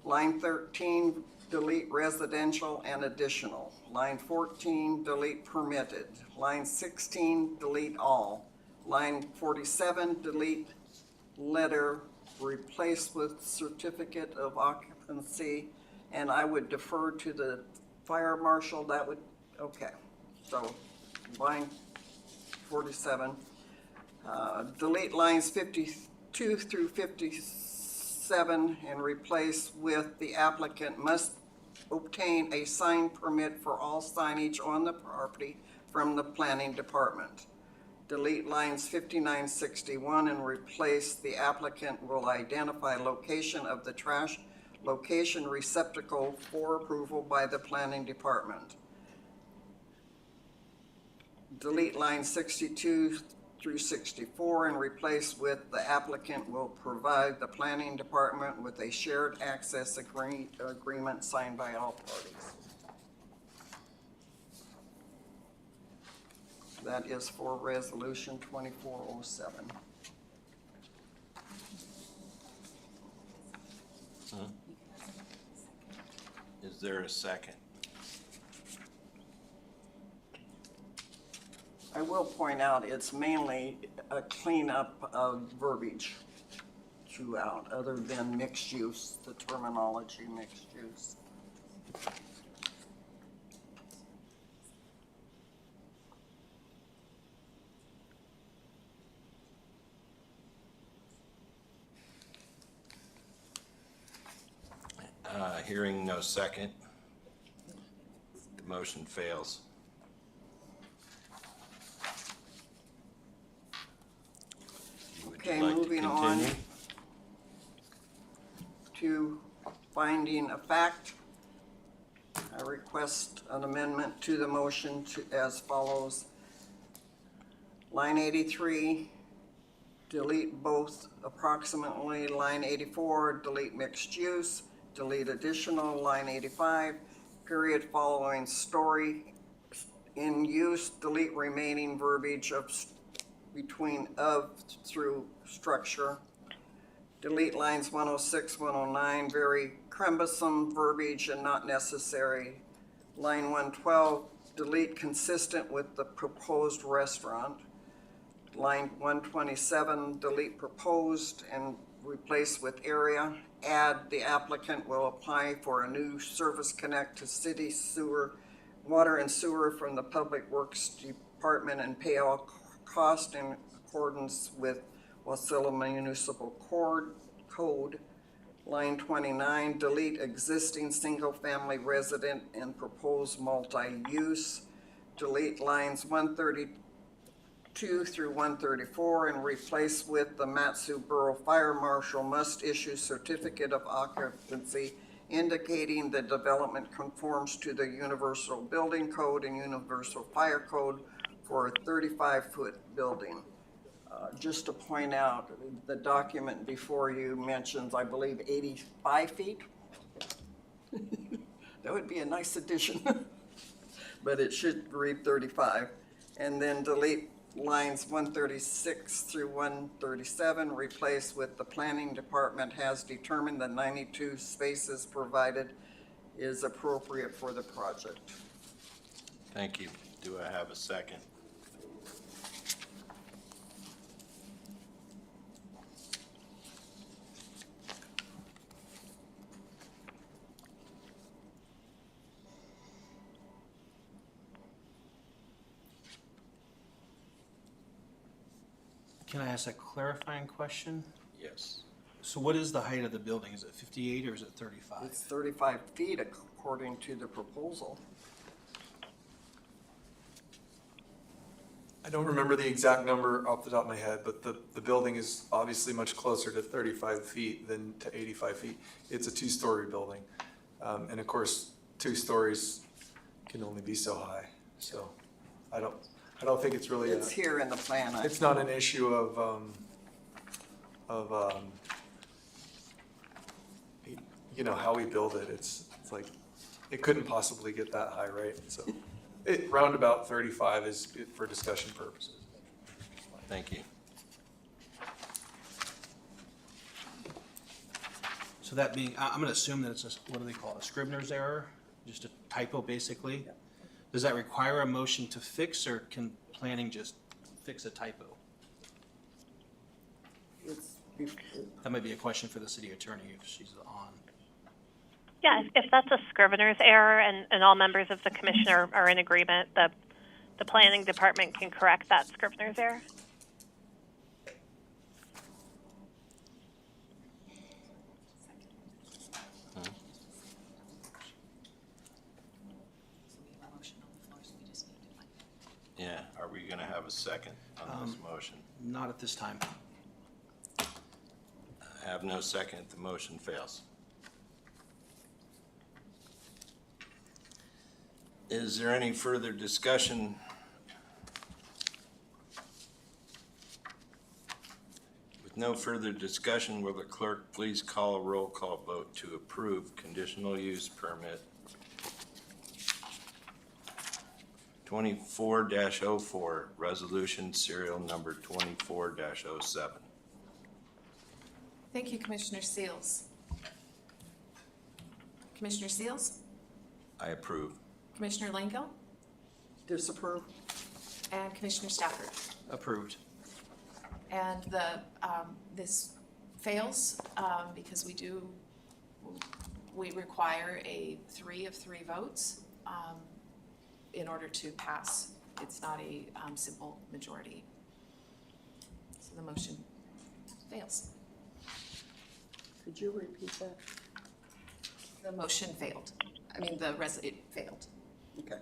Line 13, delete residential and additional. Line 14, delete permitted. Line 16, delete all. Line 47, delete letter, replace with certificate of occupancy. And I would defer to the fire marshal, that would, okay. So line 47, delete lines 52 through 57 and replace with the applicant must obtain a sign permit for all signage on the property from the planning department. Delete lines 59, 61 and replace the applicant will identify location of the trash location receptacle for approval by the planning department. Delete lines 62 through 64 and replace with the applicant will provide the planning department with a shared access agreement signed by all parties. That is for resolution 2407. Is there a second? I will point out it's mainly a cleanup of verbiage throughout, other than mixed use, the terminology mixed use. Hearing no second, the motion fails. Would you Okay, like to moving on. continue? finding of fact. I request an amendment to the motion as follows. Line 83, delete both approximately. Line 84, delete mixed use. Delete additional. Line 85, period following story in use. Delete remaining verbiage of between of through structure. Delete lines 106, 109, very cumbersome verbiage and not necessary. Line 112, delete consistent with the proposed restaurant. Line 127, delete proposed and replace with area. Add, the applicant will apply for a new service connect to city sewer, water and sewer from the Public Works Department and pay all cost in accordance with Wasilla Municipal Code. Line 29, delete existing single-family resident and propose multi-use. Delete lines 132 through 134 and replace with the Matsu Borough Fire Marshal must issue certificate of occupancy indicating the development conforms to the Universal Building Code and Universal Fire Code for a 35-foot building. Just to point out, the document before you mentions, I believe, 85 feet. That would be a nice addition, but it should read 35. And then delete lines 136 through 137, replace with the planning department has determined the 92 spaces provided is appropriate for the project. Thank you. Do I have a second? Can I ask a clarifying question? Yes. So what is the height of the building? Is it 58 or is it 35? It's 35 feet according to the proposal. I don't remember the exact number off the top of my head, but the building is obviously much closer to 35 feet than to 85 feet. It's a two-story building. And of course, 2 stories can only be so high. So I don't think it's really, It's here in the plan. it's not an issue you know, how we build it. It's like, it couldn't possibly get that high, right? So round about 35 is for discussion purposes. Thank you. So that being, I'm going to assume that it's a, what do they call it, a Scrivener's error? Just a typo, basically? Yeah. Does that require a motion to fix, or can planning just fix a typo? That might be a question for the city attorney if she's on. Yeah, if that's a Scrivener's error and all members of the commission are in agreement, the planning department can correct that Scrivener's error. Yeah, are we gonna have a second on this motion? Not at this time. I have no second, the motion fails. Is there any further discussion? With no further discussion, will the clerk please call a roll call vote to approve conditional use permit 24-04, resolution serial number 24-07. Thank you, Commissioner Seals. Commissioner Seals? I approve. Commissioner Langill? Disapprove. And Commissioner Stafford? Approved. And this fails because we require a 3 of 3 votes in order to pass. It's not a simple majority. So the motion fails. Could you repeat that? The motion failed. I mean, it failed. Okay.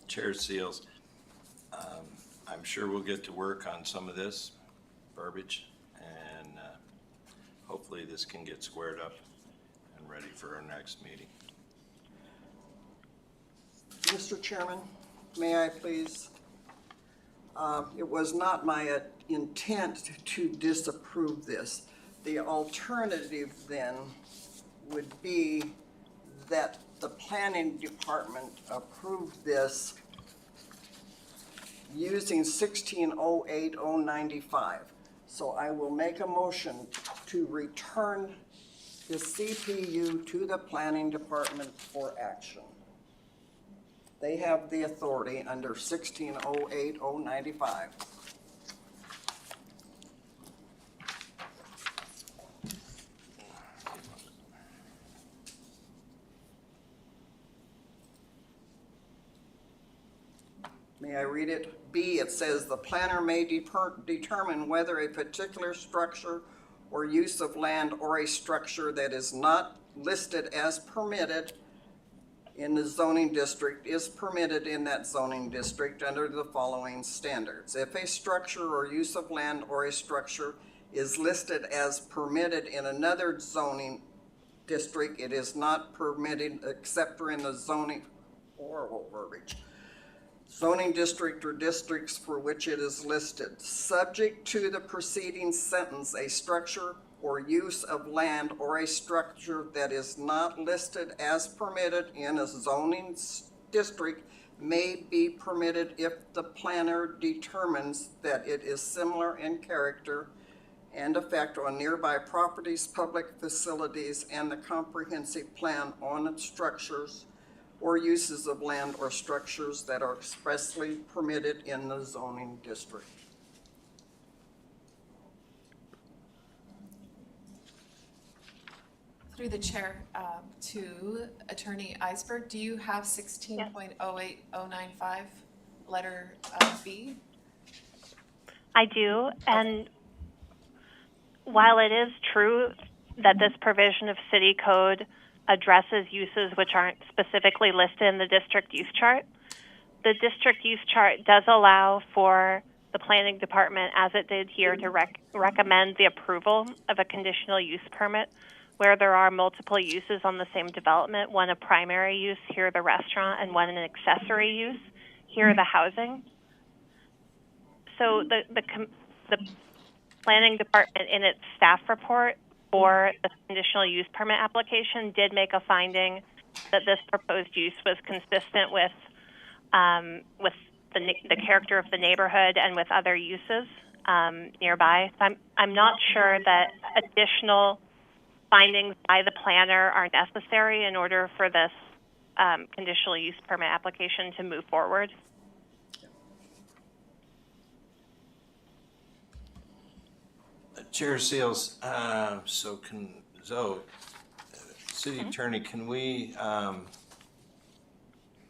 Chair Seals, I'm sure we'll get to work on some of this verbiage, and hopefully this can get squared up and ready for our next meeting. Mr. Chairman, may I please? It was not my intent to disapprove this. The alternative then would be that the planning department approve this using 1608-095. So I will make a motion to return the CPU to the planning department for action. They have the authority under 1608-095. May I read it? B, it says the planner may determine whether a particular structure or use of land or a structure that is not listed as permitted in the zoning district is permitted in that zoning district under the following standards. If a structure or use of land or a structure is listed as permitted in another zoning district, it is not permitted except for in the zoning, horrible verbiage, zoning district or districts for which it is listed. Subject to the preceding sentence, a structure or use of land or a structure that is not listed as permitted in a zoning district may be permitted if the planner determines that it is similar in character and effect on nearby properties, public facilities, and the comprehensive plan on structures or uses of land or structures that are expressly permitted in the zoning district. Through the chair, to Attorney Eisberg, do you have 16.08095, letter B? I do, and while it is true that this provision of city code addresses uses which aren't specifically listed in the district use chart, the district use chart does allow for the planning department, as it did here, to recommend the approval of a conditional use permit where there are multiple uses on the same development, one a primary use, here the restaurant, and one an accessory use, here the housing. So the planning department in its staff report for the conditional use permit application did make a finding that this proposed use was consistent with the character of the neighborhood and with other uses nearby. So I'm not sure that additional findings by the planner are necessary in order for this conditional use permit application to move forward. Chair Seals, City Attorney, can we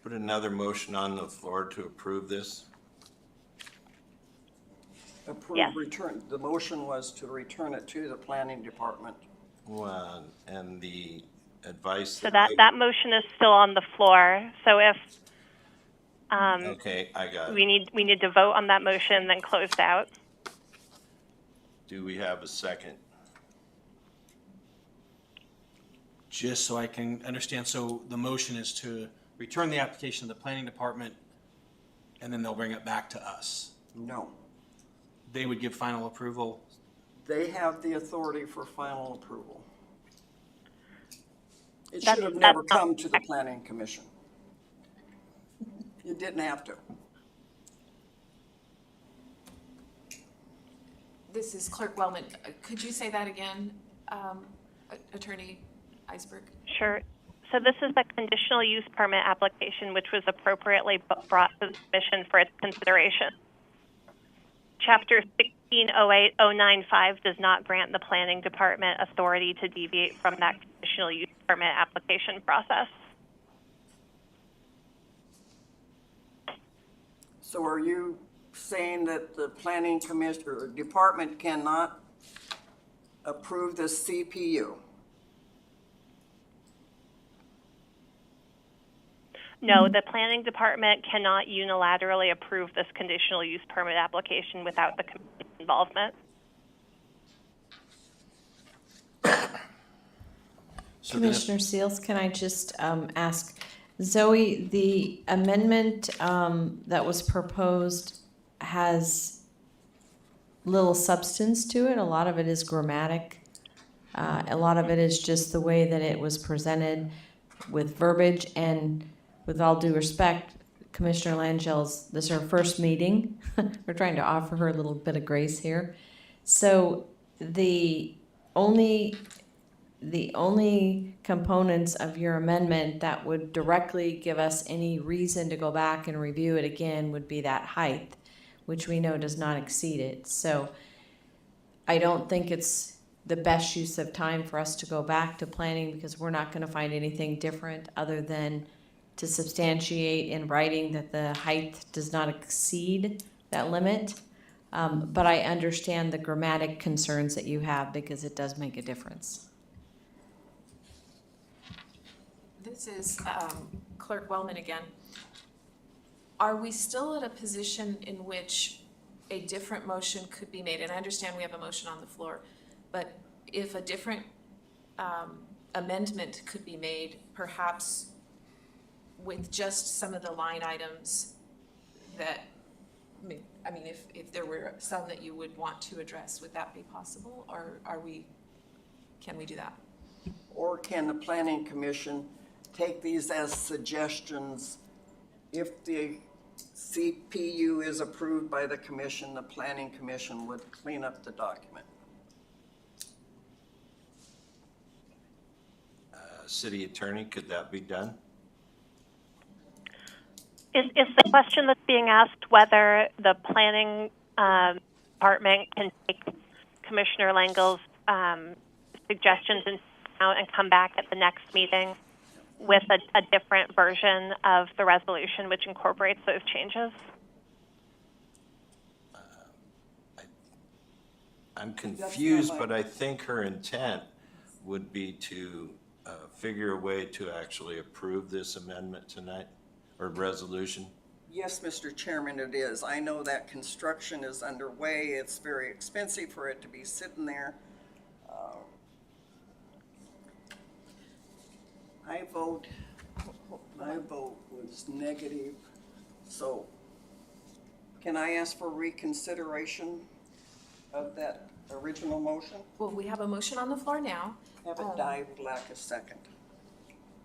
put another motion on the floor to approve this? Approve, yes. Return. The motion was to return it to the planning department. Well, and the advice. So that motion is still on the floor. So if okay, I got it. we need to vote on that motion, then close it out. Do we have a second? Just so I can understand, so the motion is to return the application to the planning department, and then they'll bring it back to us. No. They would give final approval. They have the authority for final approval. It That's- should have never that's not- come to the planning commission. You didn't have to. This is Clerk Wellman. Could you say that again, Attorney Eisberg? Sure. So this is the conditional use permit application, which was appropriately brought to the commission for its consideration. Chapter 1608-095 does not grant the planning department authority to deviate from that conditional use permit application process. So are you saying that the planning commission or department cannot approve the CPU? No, the planning department cannot unilaterally approve this conditional use permit application without the committee's involvement. So then if- Commissioner Seals, can I just ask, Zoe, the amendment that was proposed has little substance to it. A lot of it is grammatic. A lot of it is just the way that it was presented with verbiage. And with all due respect, Commissioner Langel's, this is her first meeting. We're trying to offer her a little bit of grace here. So the only components of your amendment that would directly give us any reason to go back and review it again would be that height, which we know does not exceed it. So I don't think it's the best use of time for us to go back to planning, because we're not going to find anything different other than to substantiate in writing that the height does not exceed that limit. But I understand the grammatic concerns that you have, because it does make a difference. This is Clerk Wellman again. Are we still at a position in which a different motion could be made? And I understand we have a motion on the floor, but if a different amendment could be made, perhaps with just some of the line items that, I mean, if there were some that you would want to address, would that be possible? Or can we do that? Or can the planning commission take these as suggestions? If the CPU is approved by the commission, the planning commission would clean up the document. City attorney, could that be done? Is the question that's being asked whether the planning department can take Commissioner Langel's suggestions into account and come back at the next meeting with a different version of the resolution which incorporates those changes? I'm confused, but I think her intent would be to figure a way to actually approve this amendment tonight, or resolution. Yes, Mr. Chairman, it is. I know that construction is underway. It's very expensive for it to be sitting there. My vote was negative. So can I ask for reconsideration of that original motion? Well, we have a motion on the floor now. Have it die with lack of second.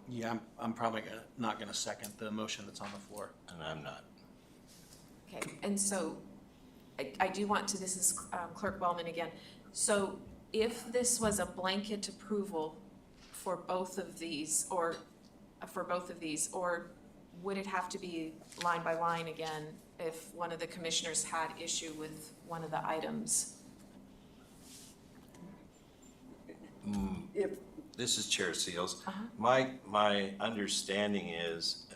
Yeah, I'm probably not gonna second the motion that's on the floor. And I'm not. Okay, and so I do want to, this is Clerk Wellman again. So if this was a blanket approval for both of these, or would it have to be line by line again if one of the commissioners had issue with one of the items? This is Chair Seals. My understanding is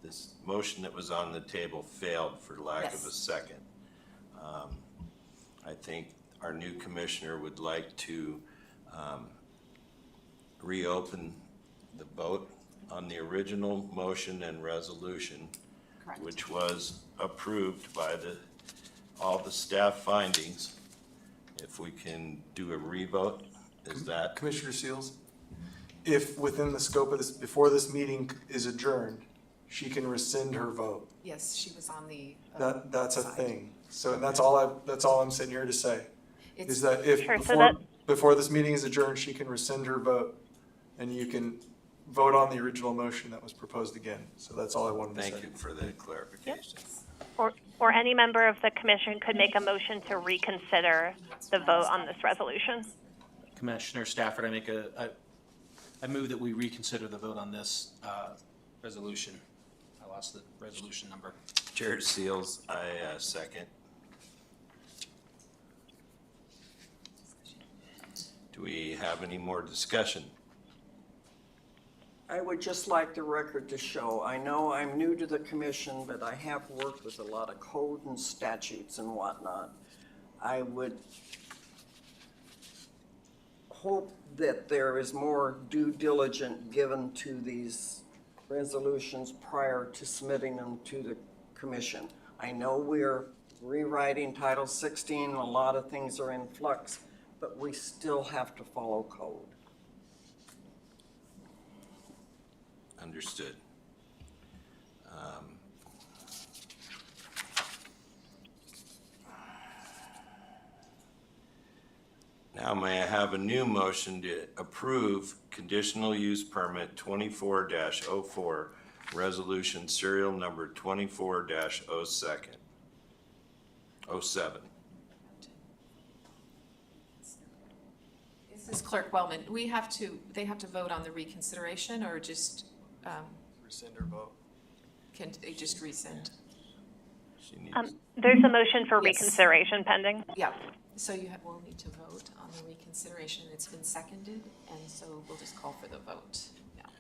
this motion that was on the table failed for lack of a second. I think our new commissioner would like to reopen the vote on the original motion and resolution, Correct. which was approved by all the staff findings. If we can do a revote, is that? Commissioner Seals, if within the scope of this, before this meeting is adjourned, she can rescind her vote. Yes, she was on the. That's a side. thing. So that's all I'm sitting here to say, It's- is that if Sure, so before this meeting is adjourned, she can rescind her vote, and you can vote on the original motion that was proposed again. So that's all I wanted to say. Thank you for that clarification. Or any member of the commission could make a motion to reconsider the vote on this resolution. Commissioner Stafford, I move that we reconsider the vote on this resolution. I lost the resolution number. Chair Seals, I second. Do we have any more discussion? I would just like the record to show, I know I'm new to the commission, but I have worked with a lot of code and statutes and whatnot. I would hope that there is more due diligence given to these resolutions prior to submitting them to the commission. I know we're rewriting Title 16, a lot of things are in flux, but we still have to follow code. Understood. Now may I have a new motion to approve conditional use permit 24-04, resolution serial number 24-07. This is Clerk Wellman. They have to vote on the reconsideration or just, Rescind or vote? can they just rescind? She needs, There's a motion for Yes. reconsideration pending. Yeah, so will need to vote on the reconsideration. It's been seconded, and so we'll just call for the vote now.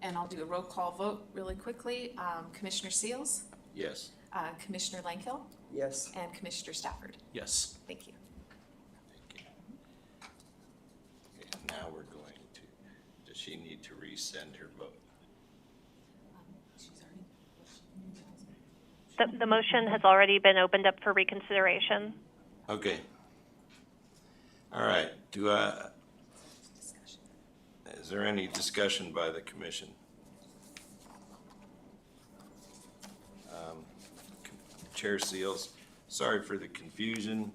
And I'll do a roll call vote really quickly. Commissioner Seals, yes. Commissioner Langhill, Yes. and Commissioner Stafford. Yes. Thank you. Thank you. Okay, now we're going to, does she need to resend her vote? The motion has already been opened up for reconsideration. Okay. All right, is there any discussion by the commission? Chair Seals, sorry for the confusion,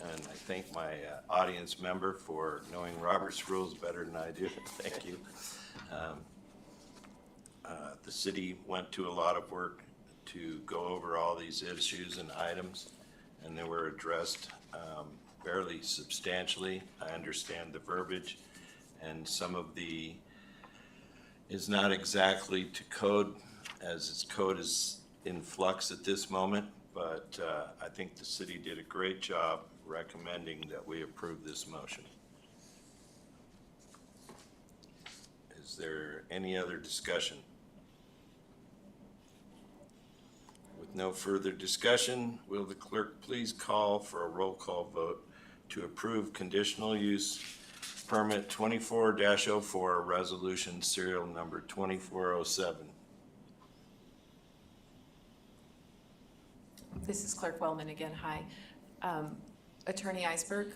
and I thank my audience member for knowing Robert's rules better than I do. Thank you. The city went to a lot of work to go over all these issues and items, and they were addressed fairly substantially. I understand the verbiage, and some of the is not exactly to code, as its code is in flux at this moment, but I think the city did a great job recommending that we approve this motion. Is there any other discussion? With no further discussion, will the clerk please call for a roll call vote to approve conditional use permit 24-04, resolution serial number 2407? This is Clerk Wellman again. Hi. Attorney Eisberg.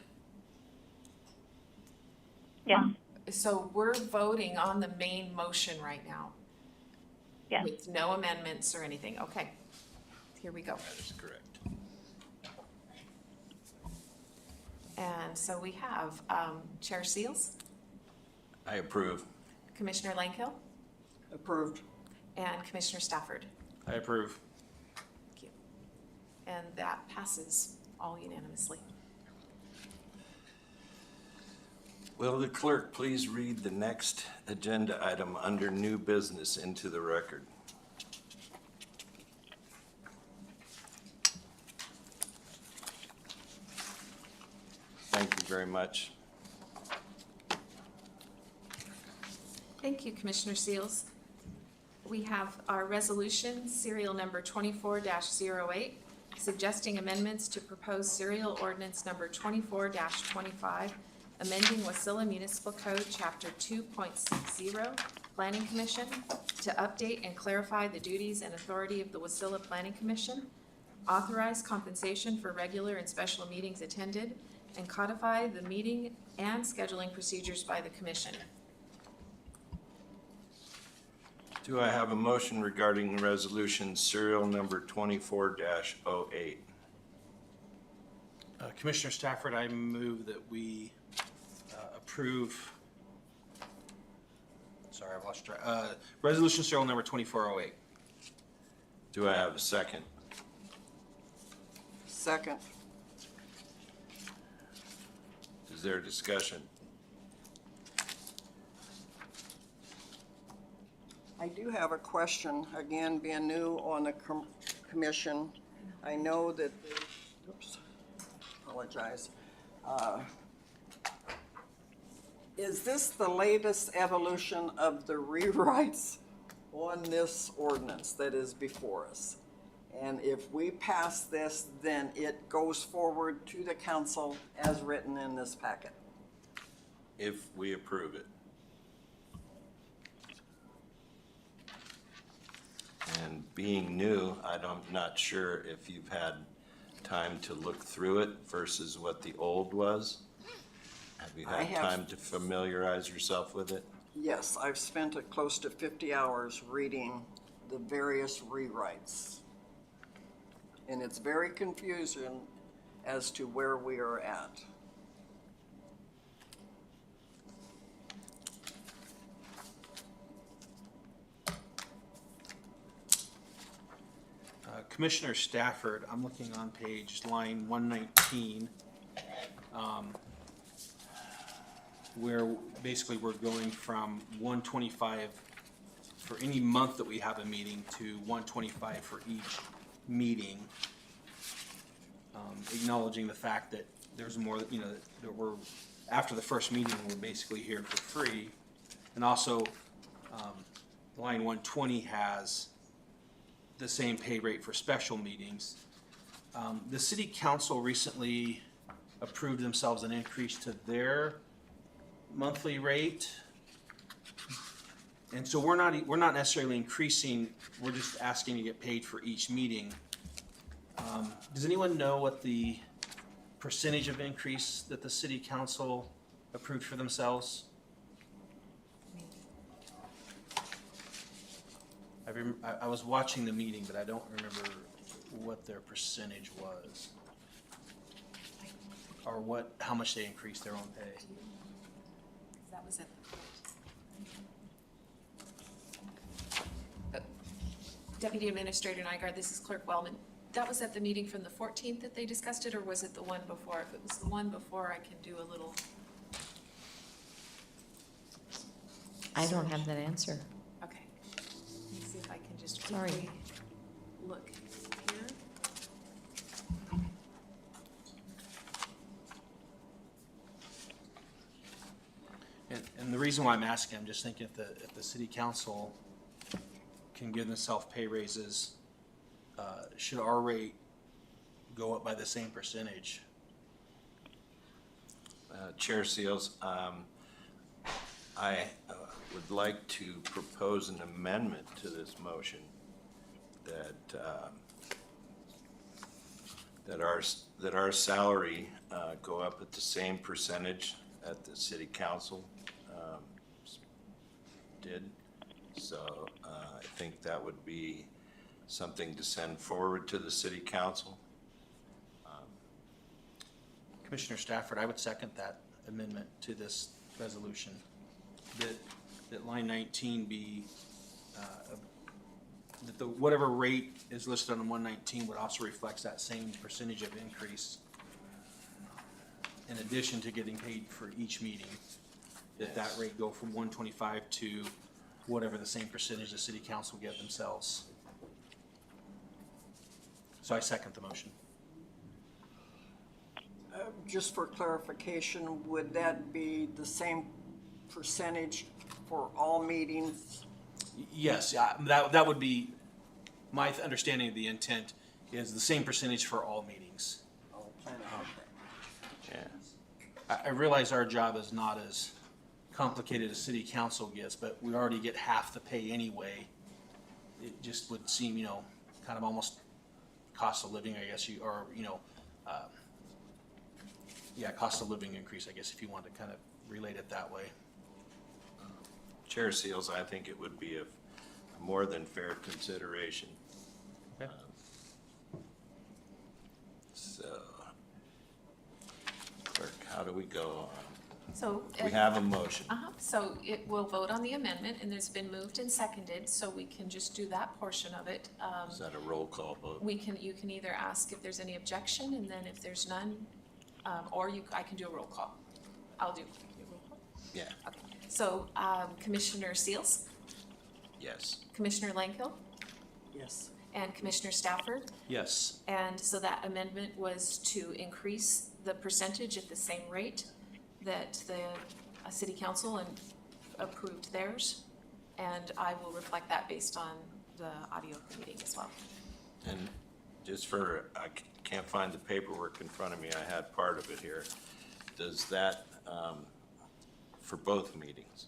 Yes. So we're voting on the main motion right now. Yes. With no amendments or anything. Okay. Here we go. That is correct. And so we have Chair Seals, I approve. Commissioner Langhill, Approved. and Commissioner Stafford. I approve. Thank you. And that passes all unanimously. Will the clerk please read the next agenda item under new business into the record? Thank you very much. Thank you, Commissioner Seals. We have our resolution, serial number 24-08, suggesting amendments to proposed serial ordinance number 24-25, amending Wasilla Municipal Code, Chapter 2.60, Planning Commission, to update and clarify the duties and authority of the Wasilla Planning Commission, authorize compensation for regular and special meetings attended, and codify the meeting and scheduling procedures by the commission. Do I have a motion regarding resolution serial number 24-08? Commissioner Stafford, I move that we approve, sorry, I've lost track, resolution serial number 2408. Do I have a second? Second. Is there a discussion? I do have a question, again, being new on the commission. I know that, oops, apologize. Is this the latest evolution of the rewrites on this ordinance that is before us? And if we pass this, then it goes forward to the council as written in this packet? If we approve it. And being new, I'm not sure if you've had time to look through it versus what the old was. Have you I had have. time to familiarize yourself with it? Yes, I've spent close to 50 hours reading the various rewrites. And it's very confusing as to where we are at. Commissioner Stafford, I'm looking on line 119, where basically we're going from 125 for any month that we have a meeting to 125 for each meeting, acknowledging the fact that there's more, that we're, after the first meeting, we're basically here for free. And also, line 120 has the same pay rate for special meetings. The city council recently approved themselves an increase to their monthly rate. And so we're not necessarily increasing, we're just asking to get paid for each meeting. Does anyone know what the percentage of increase that the city council approved for themselves? I was watching the meeting, but I don't remember what their percentage was. Or how much they increased their own pay. That was it. Deputy Administrator Nygard, this is Clerk Wellman. That was at the meeting from the 14th that they discussed it, or was it the one before? If it was the one before, I can do a little. I don't have that answer. Okay. Let me see if I can just Sorry. quickly look here. And the reason why I'm asking, I'm just thinking if the city council can give themselves pay raises, should our rate go up by the same percentage? Chair Seals, I would like to propose an amendment to this motion that our salary go up at the same percentage that the city council did. So I think that would be something to send forward to the city council. Commissioner Stafford, I would second that amendment to this resolution. That line 19 be, that whatever rate is listed on 119 would also reflect that same percentage of increase. In addition to getting paid for each meeting, that rate go from 125 to whatever the same percentage the city council give themselves. So I second the motion. Just for clarification, would that be the same percentage for all meetings? Yes, that would be, my understanding of the intent is the same percentage for all meetings. I'll plan on that. Yeah. I realize our job is not as complicated as city council gets, but we already get half the pay anyway. It just would seem, kind of almost cost of living, I guess, cost of living increase, I guess, if you want to kind of relate it that way. Chair Seals, I think it would be a more than fair consideration. Okay. So, clerk, how do we go on? So. We have a motion. So we'll vote on the amendment, and there's been moved and seconded, so we can just do that portion of it. Is that a roll call vote? You can either ask if there's any objection, and then if there's none, or I can do a roll call. I'll do a roll call. Yeah. Okay. So Commissioner Seals, Yes. Commissioner Langhill, Yes. and Commissioner Stafford. Yes. And so that amendment was to increase the percentage at the same rate that the city council approved theirs. And I will reflect that based on the audio of the meeting as well. And just I can't find the paperwork in front of me. I had part of it here. Does that, for both meetings?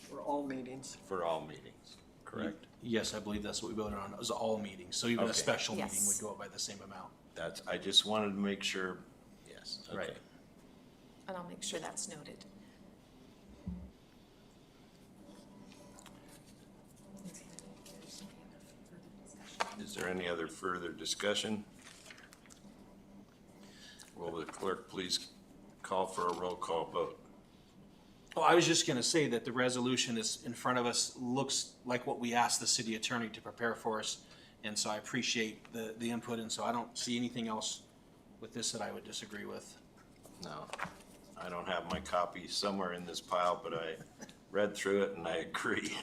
For all meetings. For all meetings? correct? Yes, I believe that's what we voted on. It was all meetings. So even a Okay. special meeting Yes. would go up by the same amount. I just wanted to make sure, yes, okay. Right. And I'll make sure that's noted. Is there any other further discussion? Will the clerk please call for a roll call vote? Oh, I was just gonna say that the resolution is in front of us, looks like what we asked the city attorney to prepare for us. And so I appreciate the input, and so I don't see anything else with this that I would disagree with. No, I don't have my copy somewhere in this pile, but I read through it and I agree.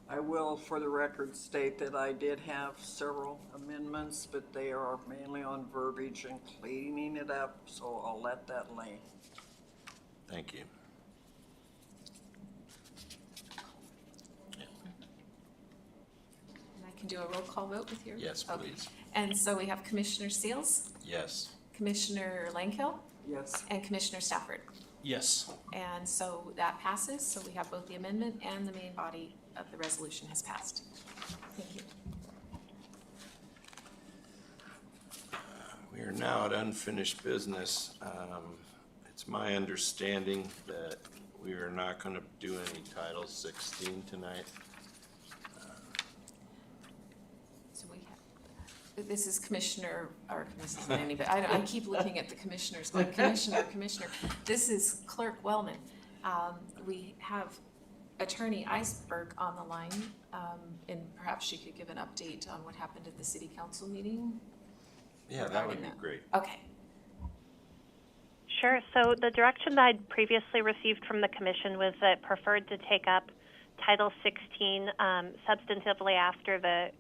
I will, for the record, state that I did have several amendments, but they are mainly on verbiage and cleaning it up, so I'll let that lay. Thank you. And I can do a roll call vote with you? Yes, Okay. please. And so we have Commissioner Seals, Yes. Commissioner Langhill, Yes. and Commissioner Stafford. Yes. And so that passes, so we have both the amendment and the main body of the resolution has passed. Thank you. We are now at unfinished business. It's my understanding that we are not going to do any Title 16 tonight. So we have, this is Commissioner, or this isn't any, but I keep looking at the commissioners, like Commissioner. This is Clerk Wellman. We have Attorney Iceberg on the line, and perhaps she could give an update on what happened at the city council meeting. Yeah, that would be Regarding that. great. Okay. Sure. So the direction that I'd previously received from the commission was that it preferred to take up Title 16 substantively after the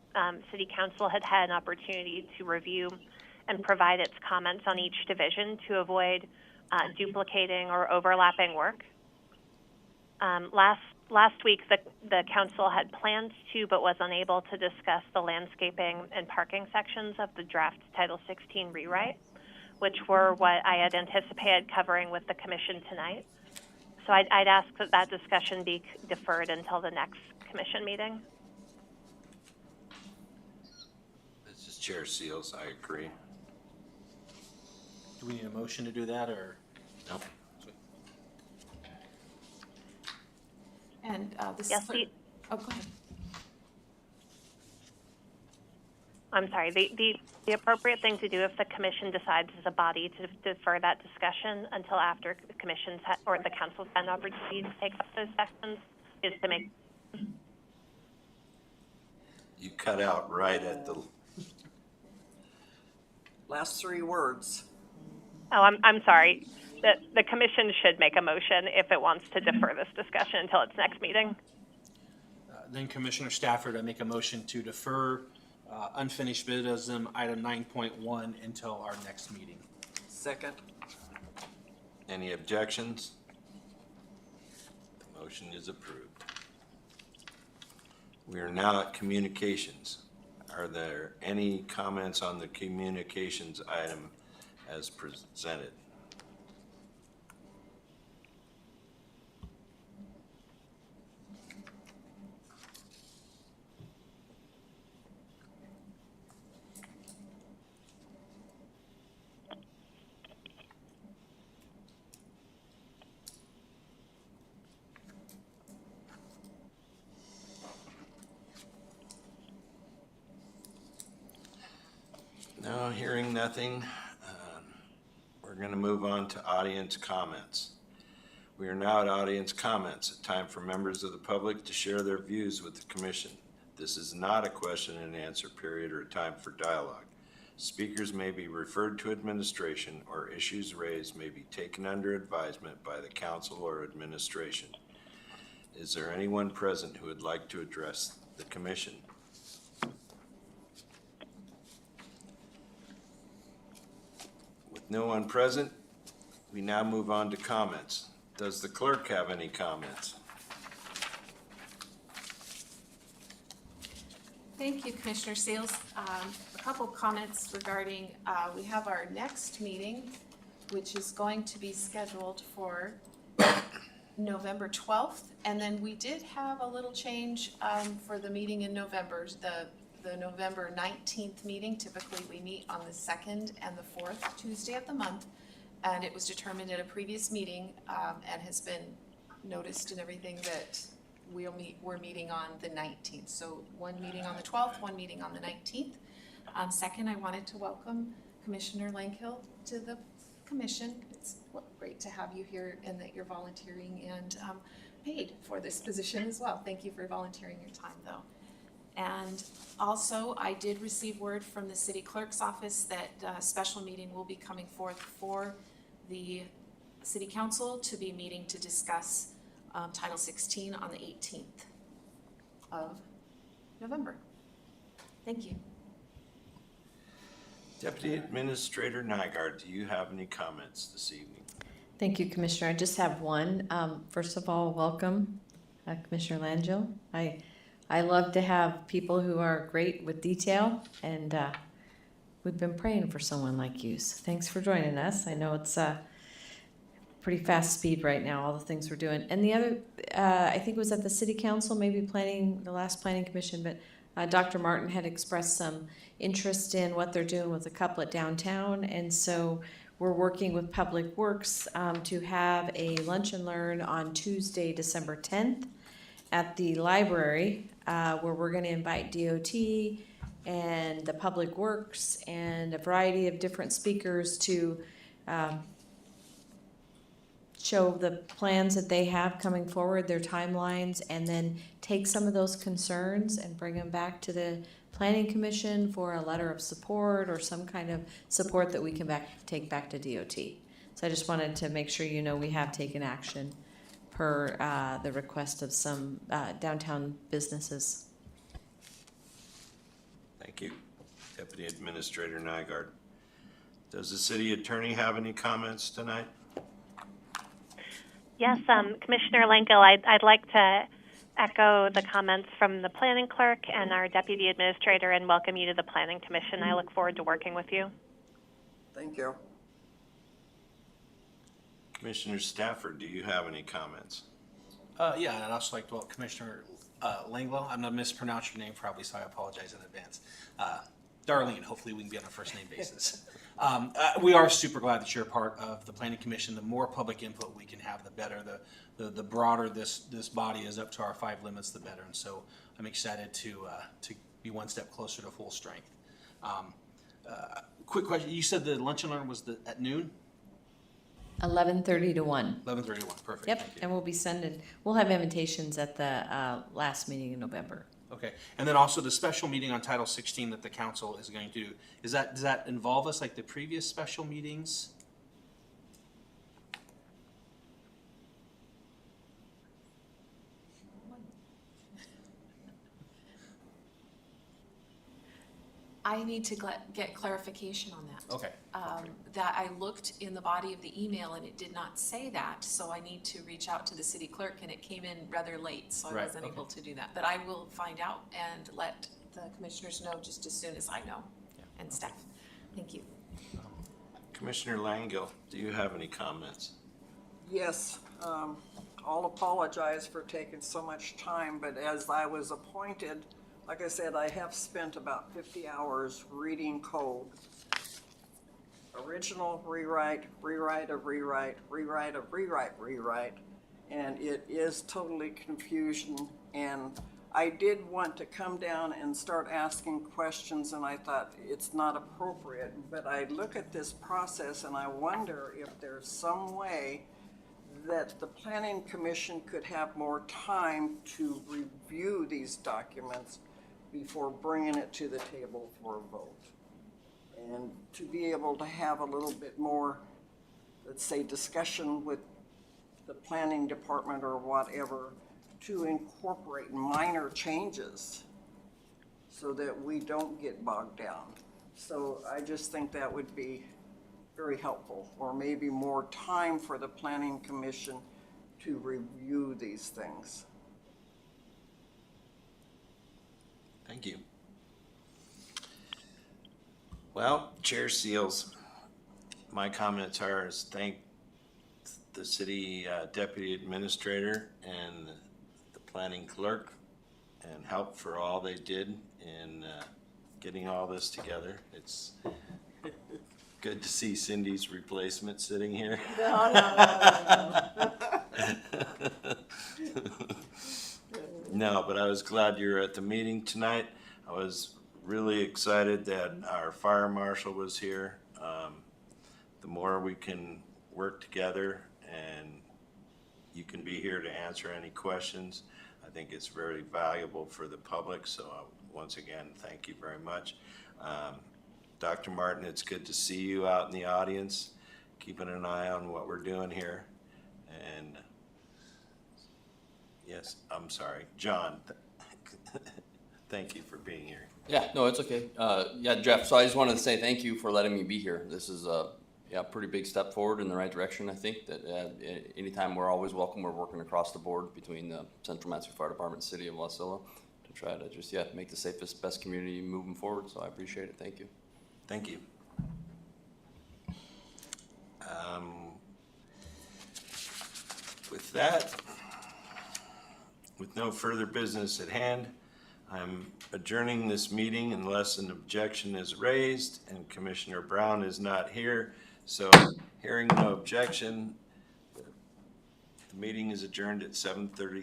city council had had an opportunity to review and provide its comments on each division to avoid duplicating or overlapping work. Last week, the council had plans to, but was unable to discuss the landscaping and parking sections of the draft Title 16 rewrite, which were what I had anticipated covering with the commission tonight. So I'd ask that that discussion be deferred until the next commission meeting. This is Chair Seals, I agree. Do we need a motion to do that, or? No. And this Yes, is Clerk. Oh, go ahead. I'm sorry, the appropriate thing to do if the commission decides as a body to defer that discussion until after the commission's or the council's had an opportunity to take up those sections is to make. You cut out right at the, Last three words. Oh, I'm sorry. The commission should make a motion if it wants to defer this discussion until its next meeting. Then Commissioner Stafford, I make a motion to defer unfinished business item 9.1 until our next meeting. Second. any objections? The motion is approved. We are now at communications. Are there any comments on the communications item as presented? No, hearing nothing, we're going to move on to audience comments. We are now at audience comments, a time for members of the public to share their views with the commission. This is not a question and answer period or a time for dialogue. Speakers may be referred to administration, or issues raised may be taken under advisement by the council or administration. Is there anyone present who would like to address the commission? With no one present, we now move on to comments. Does the clerk have any comments? Thank you, Commissioner Seals. A couple comments regarding, we have our next meeting, which is going to be scheduled for November 12th, and then we did have a little change for the meeting in November. The November 19th meeting, typically we meet on the 2nd and the 4th Tuesday of the month, and it was determined at a previous meeting and has been noticed and everything that we're meeting on the 19th. So one meeting on the 12th, one meeting on the 19th. Second, I wanted to welcome Commissioner Langhill to the commission. It's great to have you here and that you're volunteering and paid for this position as well. Thank you for volunteering your time though. And also, I did receive word from the city clerk's office that a special meeting will be coming forth for the city council to be meeting to discuss Title 16 on the 18th of November. Thank you. Deputy Administrator Nygard, do you have any comments this evening? Thank you, Commissioner. I just have one. First of all, welcome, Commissioner Langell. I love to have people who are great with detail, and we've been praying for someone like you. So thanks for joining us. I know it's pretty fast speed right now, all the things we're doing. And the other, I think it was at the City Council, maybe the last Planning Commission, but Dr. Martin had expressed some interest in what they're doing with the couplet downtown. And so we're working with Public Works to have a lunch and learn on Tuesday, December 10th at the library, where we're going to invite DOT and the Public Works and a variety of different speakers to show the plans that they have coming forward, their timelines, and then take some of those concerns and bring them back to the Planning Commission for a letter of support or some kind of support that we can take back to DOT. So I just wanted to make sure you know we have taken action per the request of some downtown businesses. Thank you, Deputy Administrator Nygard. Does the city attorney have any comments tonight? Yes, Commissioner Langell, I'd like to echo the comments from the planning clerk and our deputy administrator and welcome you to the Planning Commission. I look forward to working with you. Thank you. Commissioner Stafford, do you have any comments? Yeah, and I'd also like to welcome Commissioner Langlow. I'm going to mispronounce your name probably, so I apologize in advance. Darlene, hopefully we can be on a first name basis. We are super glad that you're part of the Planning Commission. The more public input we can have, the better. The broader this body is up to our 5 limits, the better. And so I'm excited to be one step closer to full strength. Quick question: you said the lunch and learn was at noon? 11:30 to 1. 11:30 to 1. Perfect. Yep, Thank you. and we'll have invitations at the last meeting in November. Okay, and then also the special meeting on Title 16 that the council is going to do, does that involve us like the previous special meetings? I need to get clarification on that. Okay. That I looked in the body of the email and it did not say that, so I need to reach out to the city clerk and it came in rather late, so I Right, wasn't okay. able to do that. But I will find out and let the commissioners know just as soon as I know, and staff. Thank you. Commissioner Langell, do you have any comments? Yes, I'll apologize for taking so much time, but as I was appointed, like I said, I have spent about 50 hours reading code. Original, rewrite, rewrite of rewrite, rewrite of rewrite, rewrite, and it is totally confusion. And I did want to come down and start asking questions, and I thought it's not appropriate. But I look at this process and I wonder if there's some way that the Planning Commission could have more time to review these documents before bringing it to the table for a vote. And to be able to have a little bit more, let's say, discussion with the planning department or whatever to incorporate minor changes so that we don't get bogged down. So I just think that would be very helpful, or maybe more time for the Planning Commission to review these things. Thank you. Well, Chair Seals, my comments are the city deputy administrator and the planning clerk and help for all they did in getting all this together. It's good to see Cindy's replacement sitting here. No, but I was glad you were at the meeting tonight. I was really excited that our fire marshal was here. The more we can work together and you can be here to answer any questions, I think it's very valuable for the public. So once again, thank you very much. Dr. Martin, it's good to see you out in the audience, keeping an eye on what we're doing here. And yes, I'm sorry, John, thank you for being here. Yeah, no, it's okay. Yeah, Jeff, so I just wanted to say thank you for letting me be here. This is a pretty big step forward in the right direction. I think that anytime we're always welcome. We're working across the board between the Central Matsu Fire Department, City of Wasilla, to try to just, make the safest, best community moving forward. So I appreciate it. Thank you. Thank you. With that, with no further business at hand, I'm adjourning this meeting unless an objection is raised, and Commissioner Brown is not here. So hearing no objection, the meeting is adjourned at 7:33.